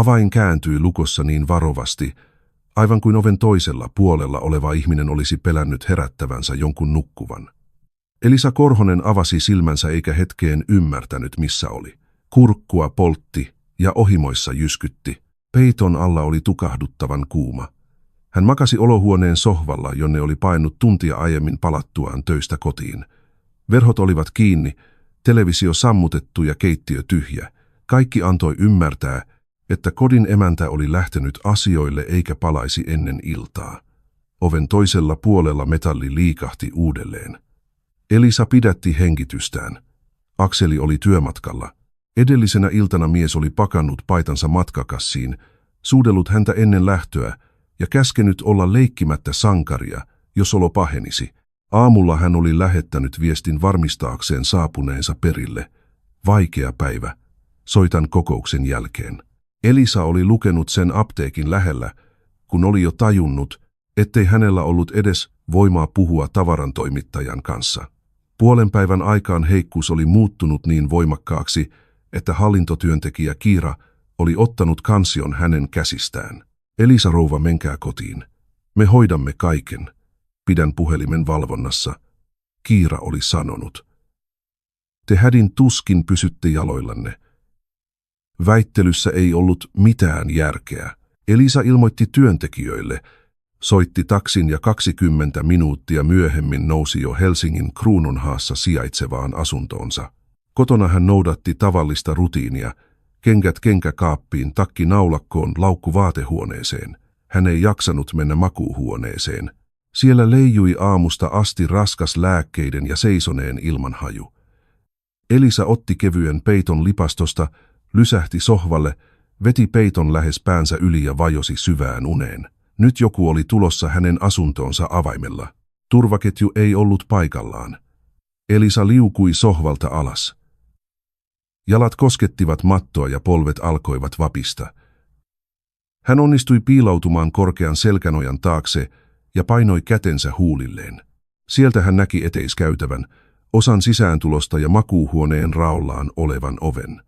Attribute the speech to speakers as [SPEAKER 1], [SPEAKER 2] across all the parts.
[SPEAKER 1] Avain kääntyi lukossa niin varovasti, aivan kuin oven toisella puolella oleva ihminen olisi pelännyt herättävänsä jonkun nukkuvan. Elisa Korhonen avasi silmänsä eikä hetkeen ymmärtänyt, missä oli. Kurkkua poltti ja ohimoissa jyskytti. Peiton alla oli tukahduttavan kuuma. Hän makasi olohuoneen sohvalla, jonne oli painut tuntia aiemmin palattuaan töistä kotiin. Verhot olivat kiinni, televisio sammutettu ja keittiö tyhjä. Kaikki antoi ymmärtää, että kodin emäntä oli lähtenyt asioille eikä palaisi ennen iltaa. Oven toisella puolella metalli liikahti uudelleen. Elisa pidätti hengitystään. Akseli oli työmatkalla. Edellisenä iltana mies oli pakannut paitansa matkakassiin, suudellut häntä ennen lähtöä ja käskenyt olla leikkimättä sankaria, jos olo pahenisi. Aamulla hän oli lähettänyt viestin varmistaakseen saapuneensa perille. Vaikea päivä. Soitan kokouksen jälkeen. Elisa oli lukenut sen apteekin lähellä, kun oli jo tajunnut, ettei hänellä ollut edes voimaa puhua tavarantoimittajan kanssa. Puolen päivän aikaan heikkuus oli muuttunut niin voimakkaaksi, että hallintotyöntekijä Kiira oli ottanut kansion hänen käsistään. Elisa rouva, menkää kotiin. Me hoidamme kaiken. Pidän puhelimen valvonnassa. Kiira oli sanonut. Te hädin tuskin pysytte jaloillanne. Väittelyssä ei ollut mitään järkeä. Elisa ilmoitti työntekijöille, soitti taksin ja 20 minuuttia myöhemmin nousi jo Helsingin Kruununhaassa sijaitsevaan asuntoonsa. Kotona hän noudatti tavallista rutiinia, kengät kenkäkaappiin, takki naulakkoon, laukku vaatehuoneeseen. Hän ei jaksanut mennä makuuhuoneeseen. Siellä leijui aamusta asti raskas lääkkeiden ja seisoneen ilman haju. Elisa otti kevyen peiton lipastosta, lysähti sohvalle, veti peiton lähes päänsä yli ja vajosi syvään uneen. Nyt joku oli tulossa hänen asuntoonsa avaimella. Turvaketju ei ollut paikallaan. Elisa liukui sohvalta alas. Jalat koskettivat mattoa ja polvet alkoivat vapista. Hän onnistui piiloutumaan korkean selkänojan taakse ja painoi kätensä huulilleen. Sieltä hän näki eteiskäytävän, osan sisääntulosta ja makuuhuoneen raollaan olevan oven.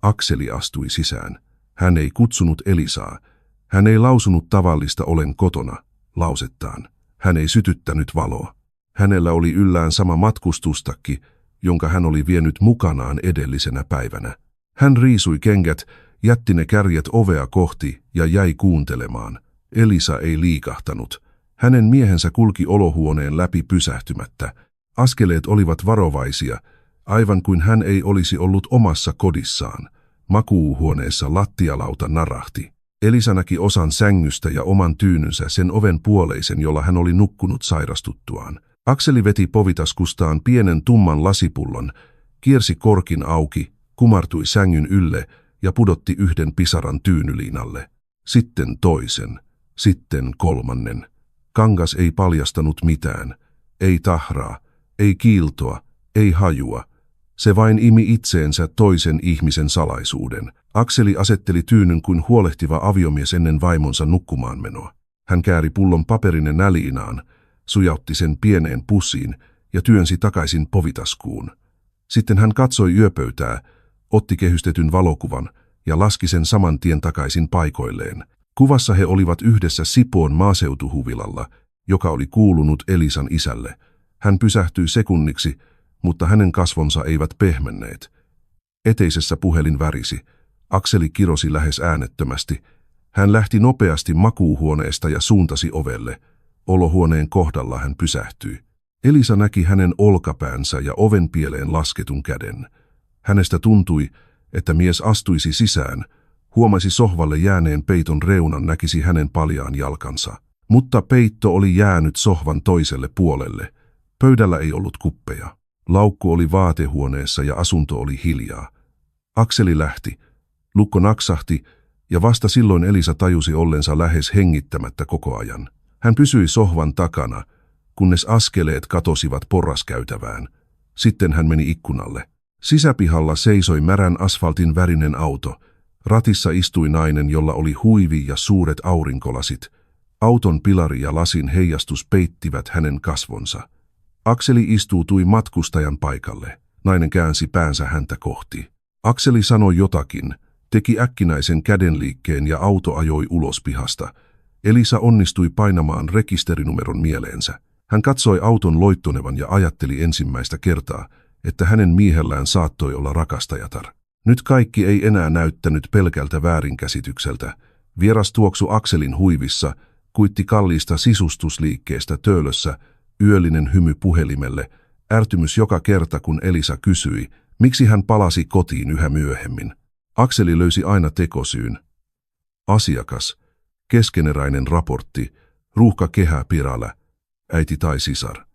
[SPEAKER 1] Akseli astui sisään. Hän ei kutsunut Elisaa. Hän ei lausunut tavallista olen kotona lausettaan. Hän ei sytyttänyt valoa. Hänellä oli yllään sama matkustustakki, jonka hän oli vienyt mukanaan edellisenä päivänä. Hän riisui kengät, jätti ne kärjet ovea kohti ja jäi kuuntelemaan. Elisa ei liikahtanut. Hänen miehensä kulki olohuoneen läpi pysähtymättä. Askeleet olivat varovaisia, aivan kuin hän ei olisi ollut omassa kodissaan. Makuuhuoneessa lattialauta narahti. Elisa näki osan sängystä ja oman tyynynsä, sen oven puoleisen, jolla hän oli nukkunut sairastuttuaan. Akseli veti povitaskustaan pienen tumman lasipullon, kiersi korkin auki, kumartui sängyn ylle ja pudotti yhden pisaran tyynyliinalle. Sitten toisen, sitten kolmannen. Kangas ei paljastanut mitään. Ei tahraa, ei kiiltoa, ei hajua. Se vain imi itseensä toisen ihmisen salaisuuden. Akseli asetteli tyynyn kuin huolehtiva aviomies ennen vaimonsa nukkumaanmenoa. Hän kääri pullon paperinen näliinaan, sujautti sen pieneen pussiin ja työnsi takaisin povitaskuun. Sitten hän katsoi yöpöytää, otti kehystetyn valokuvan ja laski sen saman tien takaisin paikoilleen. Kuvassa he olivat yhdessä Sipoon maaseutuhuvilalla, joka oli kuulunut Elisan isälle. Hän pysähtyi sekunniksi, mutta hänen kasvonsa eivät pehmenneet. Eteisessä puhelin värisi. Akseli kirosi lähes äänettömästi. Hän lähti nopeasti makuuhuoneesta ja suuntasi ovelle. Olohuoneen kohdalla hän pysähtyi. Elisa näki hänen olkapäänsä ja oven pieleen lasketun käden. Hänestä tuntui, että mies astuisi sisään, huomasi sohvalle jääneen peiton reunan, näkisi hänen paljaan jalkansa. Mutta peitto oli jäänyt sohvan toiselle puolelle. Pöydällä ei ollut kuppeja. Laukku oli vaatehuoneessa ja asunto oli hiljaa. Akseli lähti. Lukko naksahti ja vasta silloin Elisa tajusi ollensa lähes hengittämättä koko ajan. Hän pysyi sohvan takana, kunnes askeleet katosivat porraskäytävään. Sitten hän meni ikkunalle. Sisäpihalla seisoi märän asfaltin värinen auto. Ratissa istui nainen, jolla oli huivi ja suuret aurinkolasit. Auton pilari ja lasin heijastus peittivät hänen kasvonsa. Akseli istuutui matkustajan paikalle. Nainen käänsi päänsä häntä kohti. Akseli sanoi jotakin, Teki äkkinäisen kädenliikkeen ja auto ajoi ulos pihasta. Elisa onnistui painamaan rekisterinumeron mieleensä. Hän katsoi auton loittonevan ja ajatteli ensimmäistä kertaa, että hänen miehellään saattoi olla rakastajatar. Nyt kaikki ei enää näyttänyt pelkältä väärinkäsitykseltä. Vieras tuoksu Akselin huivissa, kuitti kalliista sisustusliikkeestä Töölössä, yöllinen hymy puhelimelle, ärtymys joka kerta kun Elisa kysyi, miksi hän palasi kotiin yhä myöhemmin. Akseli löysi aina tekosyyn. Asiakas, keskeneräinen raportti, ruuhka kehä Pirala, äiti tai sisar.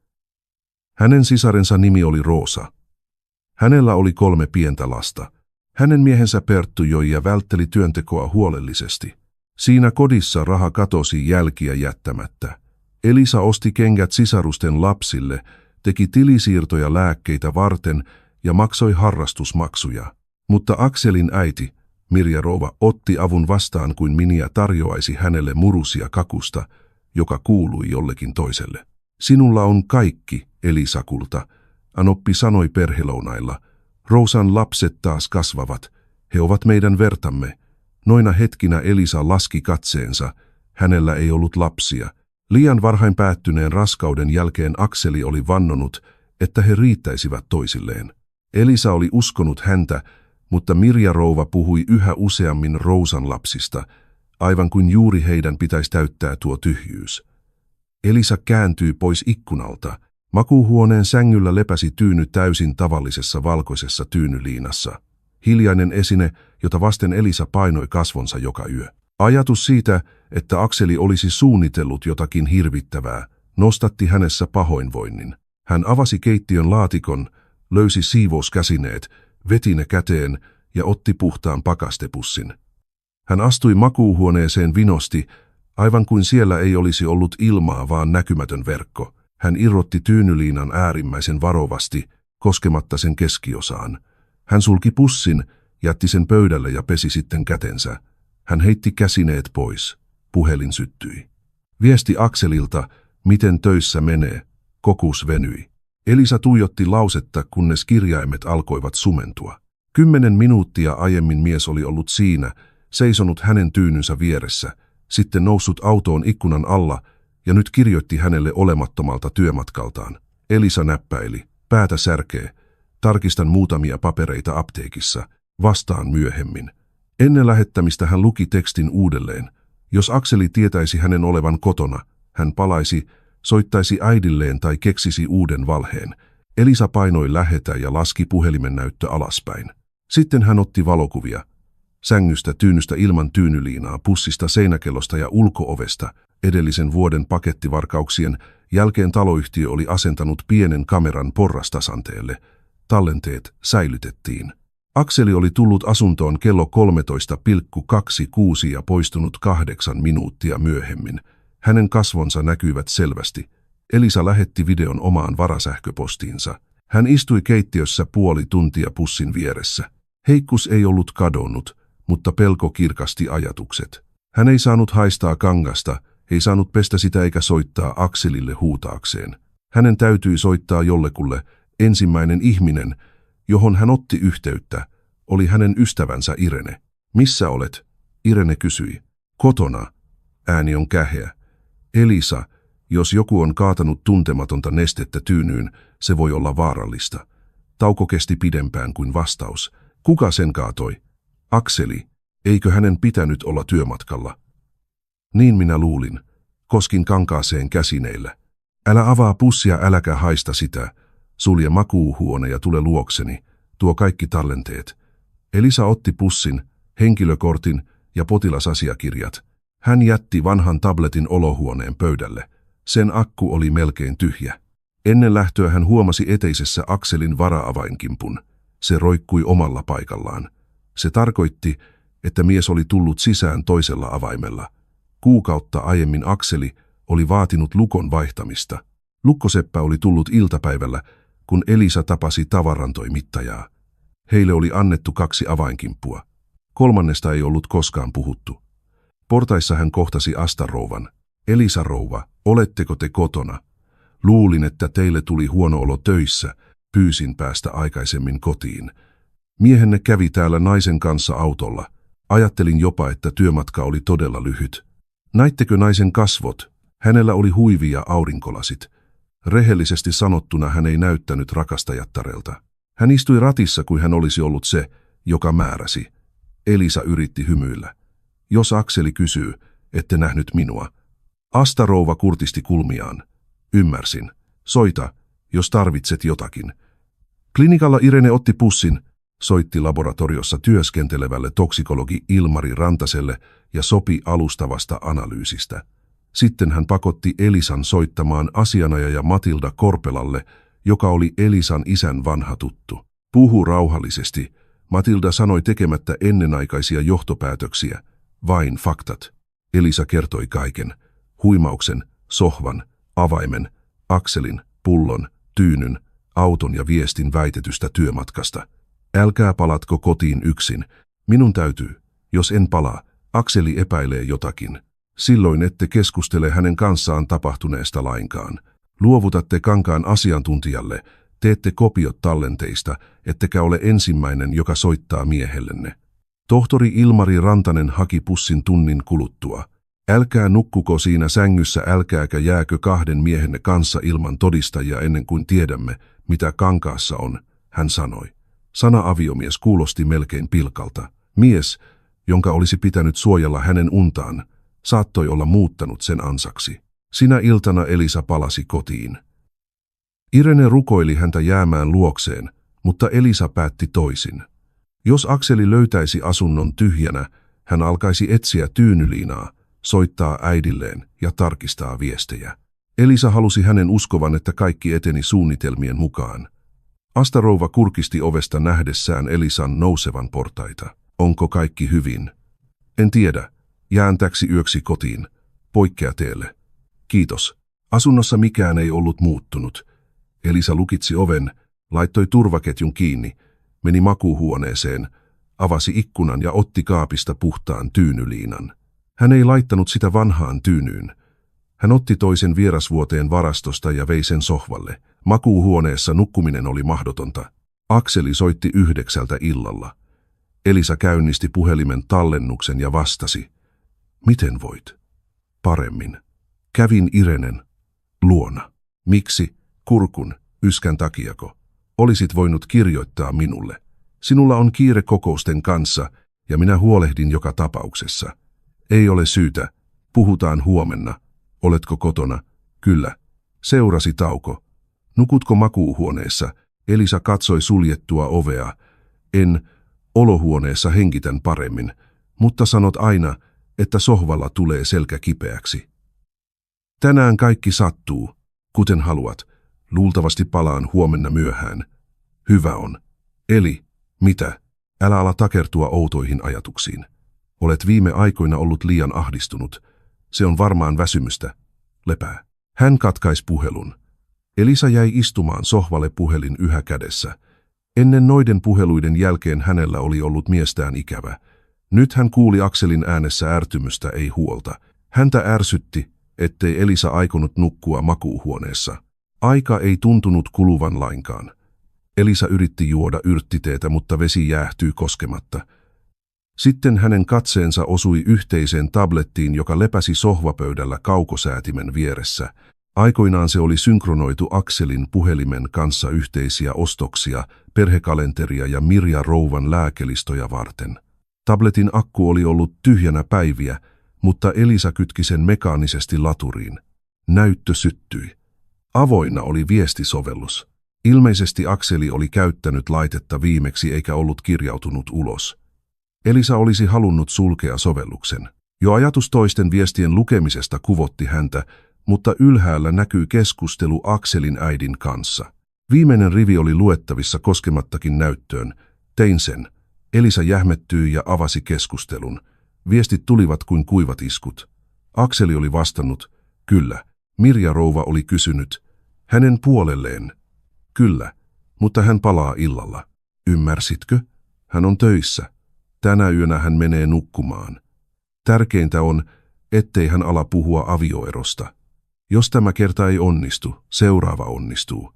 [SPEAKER 1] Hänen sisarensa nimi oli Roosa. Hänellä oli 3 pientä lasta. Hänen miehensä Perttu joi ja vältteli työntekoa huolellisesti. Siinä kodissa raha katosi jälkiä jättämättä. Elisa osti kengät sisarusten lapsille, teki tilisiirtoja lääkkeitä varten ja maksoi harrastusmaksuja. Mutta Akselin äiti, Mirja Rouva, otti avun vastaan kuin Minja tarjoaisi hänelle murusia kakusta, joka kuului jollekin toiselle. Sinulla on kaikki, Elisakulta, Anoppi sanoi perhelounailla. Rousan lapset taas kasvavat, he ovat meidän vertamme. Noina hetkinä Elisa laski katseensa, hänellä ei ollut lapsia. Liian varhain päättyneen raskauden jälkeen Akseli oli vannonut, että he riittäisivät toisilleen. Elisa oli uskonut häntä, mutta Mirja Rouva puhui yhä useammin Rousan lapsista, aivan kuin juuri heidän pitäisi täyttää tuo tyhjyys. Elisa kääntyi pois ikkunalta. Makuuhuoneen sängyllä lepäsi tyyny täysin tavallisessa valkoisessa tyynyliinassa. Hiljainen esine, jota vasten Elisa painoi kasvonsa joka yö. Ajatus siitä, että Akseli olisi suunnitellut jotakin hirvittävää, nostatti hänessä pahoinvoinnin. Hän avasi keittiön laatikon, löysi siivouskäsineet, veti ne käteen ja otti puhtaan pakastepussin. Hän astui makuuhuoneeseen vinosti, aivan kuin siellä ei olisi ollut ilmaa, vaan näkymätön verkko. Hän irrotti tyynyliinan äärimmäisen varovasti, koskematta sen keskiosaan. Hän sulki pussin, jätti sen pöydälle ja pesi sitten kätensä. Hän heitti käsineet pois. Puhelin syttyi. Viesti Akselilta, miten töissä menee, kokus venyi. Elisa tuijotti lausetta, kunnes kirjaimet alkoivat sumentua. 10 minuuttia aiemmin mies oli ollut siinä, seisonut hänen tyynynsä vieressä, sitten noussut autoon ikkunan alla ja nyt kirjoitti hänelle olemattomalta työmatkaltaan. Elisa näppäili, päätä särkee, tarkistan muutamia papereita apteekissa, vastaan myöhemmin. Ennen lähettämistä hän luki tekstin uudelleen. Jos Akseli tietäisi hänen olevan kotona, hän palaisi, soittaisi äidilleen tai keksisi uuden valheen. Elisa painoi lähetä ja laski puhelimen näyttö alaspäin. Sitten hän otti valokuvia. Sängystä, tyynystä ilman tyynyliinaa, pussista, seinäkellosta ja ulko-ovesta. Edellisen vuoden pakettivarkauksien jälkeen taloyhtiö oli asentanut pienen kameran porrastasanteelle. Tallenteet säilytettiin. Akseli oli tullut asuntoon kello 13.26 ja poistunut 8 minuuttia myöhemmin. Hänen kasvonsa näkyivät selvästi. Elisa lähetti videon omaan varasähköpostiinsa. Hän istui keittiössä puoli tuntia pussin vieressä. Heikkus ei ollut kadonnut, mutta pelko kirkasti ajatukset. Hän ei saanut haistaa kangasta, ei saanut pestä sitä eikä soittaa Akselille huutaakseen. Hänen täytyi soittaa jollekulle. Ensimmäinen ihminen, johon hän otti yhteyttä, oli hänen ystävänsä Irene. Missä olet? Irene kysyi. Kotona. Ääni on käheä. Elisa, jos joku on kaatanut tuntematonta nestettä tyynyyn, se voi olla vaarallista. Tauko kesti pidempään kuin vastaus. Kuka sen kaatoi? Akseli. Eikö hänen pitänyt olla työmatkalla? Niin minä luulin. Koskin kankaaseen käsineillä. Älä avaa pussia, äläkä haista sitä. Sulje makuuhuone ja tule luokseni. Tuo kaikki tallenteet. Elisa otti pussin, henkilökortin ja potilasasiakirjat. Hän jätti vanhan tabletin olohuoneen pöydälle. Sen akku oli melkein tyhjä. Ennen lähtöä hän huomasi eteisessä Akselin vara-avainkimpun. Se roikkui omalla paikallaan. Se tarkoitti, että mies oli tullut sisään toisella avaimella. Kuukautta aiemmin Akseli oli vaatinut lukon vaihtamista. Lukkoseppä oli tullut iltapäivällä, kun Elisa tapasi tavarantoimittajaa. Heille oli annettu 2 avainkimppua. 3. ei ollut koskaan puhuttu. Portaissa hän kohtasi Asta-rouvan. Elisa rouva, oletteko te kotona? Luulin, että teille tuli huono olo töissä, pyysin päästä aikaisemmin kotiin. Miehenne kävi täällä naisen kanssa autolla. Ajattelin jopa, että työmatka oli todella lyhyt. Näittekö naisen kasvot? Hänellä oli huivi ja aurinkolasit. Rehellisesti sanottuna hän ei näyttänyt rakastajattarelta. Hän istui ratissa kuin hän olisi ollut se, joka määräsi. Elisa yritti hymyillä. Jos Akseli kysyy, ette nähnyt minua. Asta rouva kurtisti kulmiaan. Ymmärsin. Soita, jos tarvitset jotakin. Klinikalla Irene otti pussin, soitti laboratoriossa työskentelevälle toksikologi Ilmari Rantaselle ja sopi alustavasta analyysistä. Sitten hän pakotti Elisan soittamaan asianajaja Matilda Korpelalle, joka oli Elisan isän vanha tuttu. Puhu rauhallisesti, Matilda sanoi tekemättä ennenaikaisia johtopäätöksiä, vain faktat. Elisa kertoi kaiken, huimauksen, sohvan, avaimen, Akselin, pullon, tyynyn, auton ja viestin väitetystä työmatkasta. Älkää palatko kotiin yksin, minun täytyy, jos en palaa, Akseli epäilee jotakin. Silloin ette keskustele hänen kanssaan tapahtuneesta lainkaan. Luovutatte Kankaan asiantuntijalle, teette kopiot tallenteista, ettekä ole ensimmäinen, joka soittaa miehellenne. Tohtori Ilmari Rantanen haki pussin tunnin kuluttua. Älkää nukkuko siinä sängyssä, älkääkä jääkö kahden miehenne kanssa ilman todistajia ennen kuin tiedämme, mitä Kankaassa on, hän sanoi. Sana aviomies kuulosti melkein pilkalta. Mies, jonka olisi pitänyt suojella hänen untaan, saattoi olla muuttanut sen ansaksi. Sinä iltana Elisa palasi kotiin. Irene rukoili häntä jäämään luokseen, mutta Elisa päätti toisin. Jos Akseli löytäisi asunnon tyhjänä, hän alkaisi etsiä Tyynyliinaa, soittaa äidilleen ja tarkistaa viestejä. Elisa halusi hänen uskovan, että kaikki eteni suunnitelmien mukaan. Asta rouva kurkisti ovesta nähdessään Elisan nousevan portaita. Onko kaikki hyvin? En tiedä. Jään täksi yöksi kotiin. Poikkea teille. Kiitos. Asunnossa mikään ei ollut muuttunut. Elisa lukitsi oven, laittoi turvaketjun kiinni, meni makuuhuoneeseen, avasi ikkunan ja otti kaapista puhtaan tyynyliinan. Hän ei laittanut sitä vanhaan tyynyyn. Hän otti toisen vierasvuoteen varastosta ja vei sen sohvalle. Makuuhuoneessa nukkuminen oli mahdotonta. Akseli soitti 9 illalla. Elisa käynnisti puhelimen tallennuksen ja vastasi. Miten voit? Paremmin. Kävin Irenen luona. Miksi? Kurkun, yskän takiako? Olisit voinut kirjoittaa minulle. Sinulla on kiire kokousten kanssa ja minä huolehdin joka tapauksessa. Ei ole syytä. Puhutaan huomenna. Oletko kotona? Kyllä. Seurasi tauko. Nukutko makuuhuoneessa? Elisa katsoi suljettua ovea. En. Olohuoneessa henkitän paremmin, mutta sanot aina, että sohvalla tulee selkä kipeäksi. Tänään kaikki sattuu, kuten haluat. Luultavasti palaan huomenna myöhään. Hyvä on. Eli, mitä? Älä ala takertua outoihin ajatuksiin. Olet viime aikoina ollut liian ahdistunut. Se on varmaan väsymystä. Lepää. Hän katkaisi puhelun. Elisa jäi istumaan sohvalle, puhelin yhä kädessä. Ennen noiden puheluiden jälkeen hänellä oli ollut miestään ikävä. Nyt hän kuuli Akselin äänessä ärtymystä, ei huolta. Häntä ärsytti, ettei Elisa aikonut nukkua makuuhuoneessa. Aika ei tuntunut kuluvan lainkaan. Elisa yritti juoda yrttiteetä, mutta vesi jäähtyi koskematta. Sitten hänen katseensa osui yhteiseen tablettiin, joka lepäsi sohvapöydällä kaukosäätimen vieressä. Aikoinaan se oli synkronoitu Akselin puhelimen kanssa yhteisiä ostoksia, perhekalenteria ja Mirja rouvan lääkelistoja varten. Tabletin akku oli ollut tyhjänä päiviä, mutta Elisa kytki sen mekaanisesti laturiin. Näyttö syttyi. Avoinna oli viestisovellus. Ilmeisesti Akseli oli käyttänyt laitetta viimeksi eikä ollut kirjautunut ulos. Elisa olisi halunnut sulkea sovelluksen. Jo ajatus toisten viestien lukemisesta kuvotti häntä, mutta ylhäällä näkyi keskustelu Akselin äidin kanssa. Viimeinen rivi oli luettavissa koskemattakin näyttöön. Tein sen. Elisa jähmettyi ja avasi keskustelun. Viestit tulivat kuin kuivat iskut. Akseli oli vastannut, kyllä. Mirja rouva oli kysynyt, hänen puolelleen. Kyllä, mutta hän palaa illalla. Ymmärsitkö? Hän on töissä. Tänä yönä hän menee nukkumaan. Tärkeintä on, ettei hän ala puhua avioerosta. Jos tämä kerta ei onnistu, seuraava onnistuu.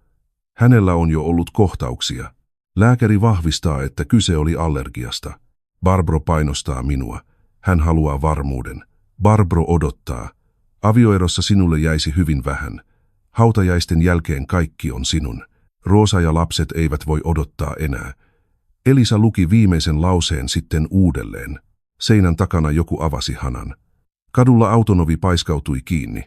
[SPEAKER 1] Hänellä on jo ollut kohtauksia. Lääkäri vahvistaa, että kyse oli allergiasta. Barbro painostaa minua. Hän haluaa varmuuden. Barbro odottaa. Avioerossa sinulle jäisi hyvin vähän. Hautajaisten jälkeen kaikki on sinun. Roosa ja lapset eivät voi odottaa enää. Elisa luki viimeisen lauseen sitten uudelleen. Seinän takana joku avasi hanan. Kadulla autonovi paiskautui kiinni.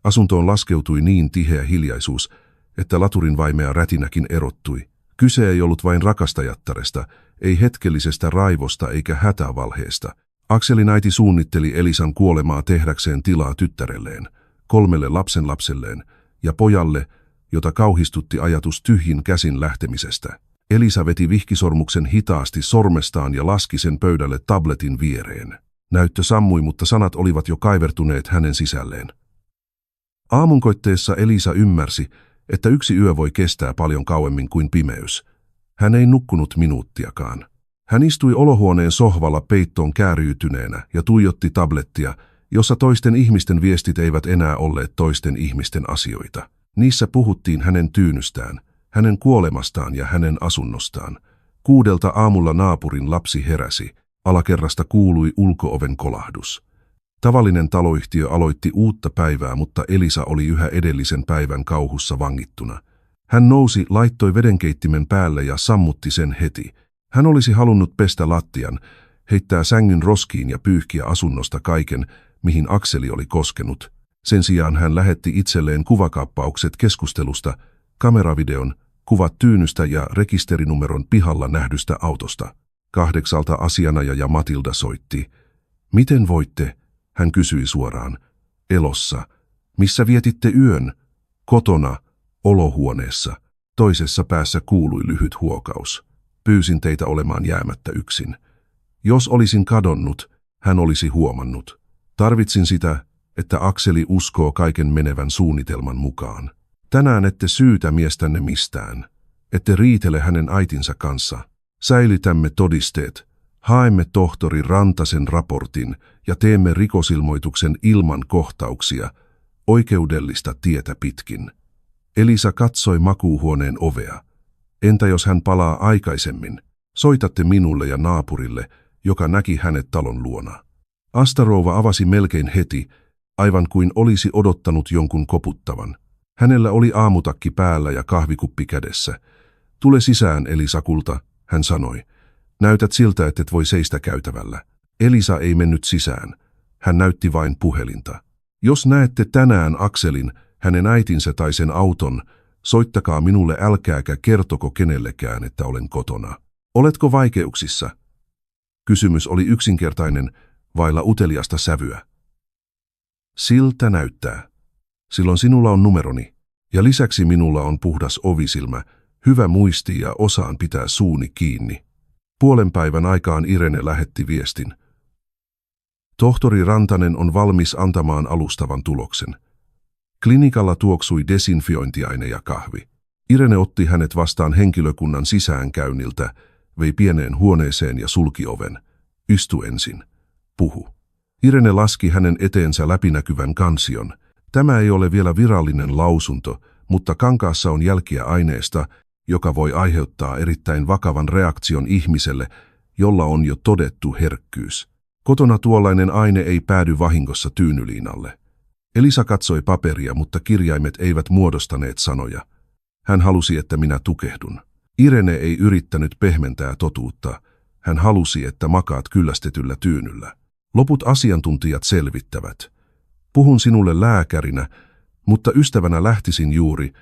[SPEAKER 1] Asuntoon laskeutui niin tiheä hiljaisuus, että laturin vaimea rätinäkin erottui. Kyse ei ollut vain rakastajattaresta, ei hetkellisestä raivosta eikä hätävalheesta. Akselin äiti suunnitteli Elisan kuolemaa tehdäkseen tilaa tyttärelleen, 3 lapsenlapselleen ja pojalle, jota kauhistutti ajatus tyhjin käsin lähtemisestä. Elisa veti vihkisormuksen hitaasti sormestaan ja laski sen pöydälle tabletin viereen. Näyttö sammui, mutta sanat olivat jo kaivertuneet hänen sisälleen. Aamunkoitteessa Elisa ymmärsi, että yksi yö voi kestää paljon kauemmin kuin pimeys. Hän ei nukkunut minuuttiakaan. Hän istui olohuoneen sohvalla peittoon kääriytyneenä ja tuijotti tablettia, jossa toisten ihmisten viestit eivät enää olleet toisten ihmisten asioita. Niissä puhuttiin hänen tyynystään, hänen kuolemastaan ja hänen asunnostaan. 6 aamulla naapurin lapsi heräsi. Alakerrasta kuului ulko-oven kolahdus. Tavallinen taloyhtiö aloitti uutta päivää, mutta Elisa oli yhä edellisen päivän kauhussa vangittuna. Hän nousi, laittoi vedenkeittimen päälle ja sammutti sen heti. Hän olisi halunnut pestä lattian, heittää sängyn roskiin ja pyyhkiä asunnosta kaiken, mihin Akseli oli koskenut. Sen sijaan hän lähetti itselleen kuvakaappaukset keskustelusta, kameravideon, kuvat tyynystä ja rekisterinumeron pihalla nähdystä autosta. 8 asianajaja Matilda soitti. Miten voitte? Hän kysyi suoraan. Elossa. Missä vietitte yön? Kotona, olohuoneessa. Toisessa päässä kuului lyhyt huokaus. Pyysin teitä olemaan jäämättä yksin. Jos olisin kadonnut, hän olisi huomannut. Tarvitsin sitä, että Akseli uskoo kaiken menevän suunnitelman mukaan. Tänään ette syytä miestänne mistään. Ette riitele hänen äitinsä kanssa. Säilytämme todisteet. Haemme tohtori Rantasen raportin ja teemme rikosilmoituksen ilman kohtauksia, oikeudellista tietä pitkin. Elisa katsoi makuuhuoneen ovea. Entä jos hän palaa aikaisemmin? Soitatte minulle ja naapurille, joka näki hänet talon luona. Astarouva avasi melkein heti, aivan kuin olisi odottanut jonkun koputtavan. Hänellä oli aamutakki päällä ja kahvikuppi kädessä. Tule sisään, Elisakulta, hän sanoi. Näytät siltä, et voi seistä käytävällä. Elisa ei mennyt sisään. Hän näytti vain puhelinta. Jos näette tänään Akselin, hänen äitinsä tai sen auton, soittakaa minulle, älkääkä kertoko kenellekään, että olen kotona. Oletko vaikeuksissa? Kysymys oli yksinkertainen, vailla uteliasta sävyä. Siltä näyttää. Silloin sinulla on numeroni. Ja lisäksi minulla on puhdas ovisilmä, hyvä muisti ja osaan pitää suuni kiinni. 5 päivän aikaan Irene lähetti viestin. Tohtori Rantanen on valmis antamaan alustavan tuloksen. Klinikalla tuoksui desinfiointiaine ja kahvi. Irene otti hänet vastaan henkilökunnan sisäänkäynniltä, vei pieneen huoneeseen ja sulki oven. Istu ensin. Puhu. Irene laski hänen eteensä läpinäkyvän kansion. Tämä ei ole vielä virallinen lausunto, mutta kankaassa on jälkiä aineesta, joka voi aiheuttaa erittäin vakavan reaktion ihmiselle, jolla on jo todettu herkkyys. Kotona tuollainen aine ei päädy vahingossa tyynyliinalle. Elisa katsoi paperia, mutta kirjaimet eivät muodostaneet sanoja. Hän halusi, että minä tukehdun. Irene ei yrittänyt pehmentää totuutta. Hän halusi, että makaat kyllästetyllä tyynyllä. Loput asiantuntijat selvittävät. Puhun sinulle lääkärinä, mutta ystävänä lähtisin juuri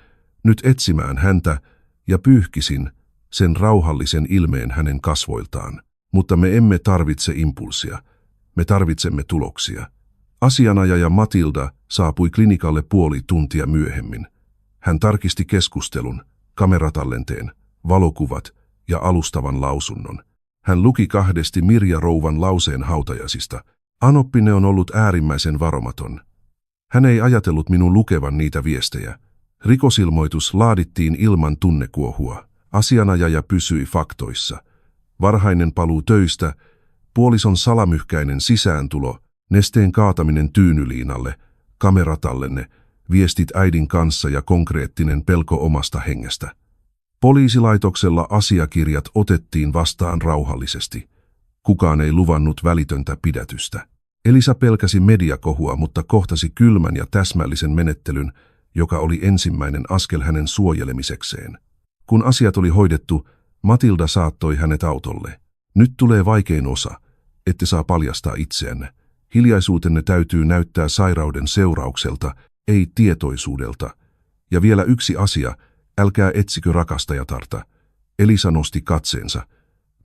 [SPEAKER 1] nyt etsimään häntä ja pyyhkisin sen rauhallisen ilmeen hänen kasvoiltaan. Mutta me emme tarvitse impulssia. Me tarvitsemme tuloksia. Asianajaja Matilda saapui klinikalle 5 tuntia myöhemmin. Hän tarkisti keskustelun, kameratallenteen, valokuvat ja alustavan lausunnon. Hän luki 2 Mirja rouvan lauseen hautajaisista. Anoppine on ollut äärimmäisen varomaton. Hän ei ajatellut minun lukevan niitä viestejä. Rikosilmoitus laadittiin ilman tunnekuohua. Asianajaja pysyi faktoissa. Varhainen paluu töistä, puolison salamyhkäinen sisääntulo, nesteen kaataminen tyynyliinalle, kameratallenne, viestit äidin kanssa ja konkreettinen pelko omasta hengestä. Poliisilaitoksella asiakirjat otettiin vastaan rauhallisesti. Kukaan ei luvannut välitöntä pidätystä. Elisa pelkäsi mediakohua, mutta kohtasi kylmän ja täsmällisen menettelyn, joka oli ensimmäinen askel hänen suojelemisekseen. Kun asiat oli hoidettu, Matilda saattoi hänet autolle. Nyt tulee vaikein osa, ette saa paljastaa itseänne. Hiljaisuutenne täytyy näyttää sairauden seuraukselta, ei tietoisuudelta. Ja vielä yksi asia, älkää etsikö rakastajatarta. Elisa nosti katseensa.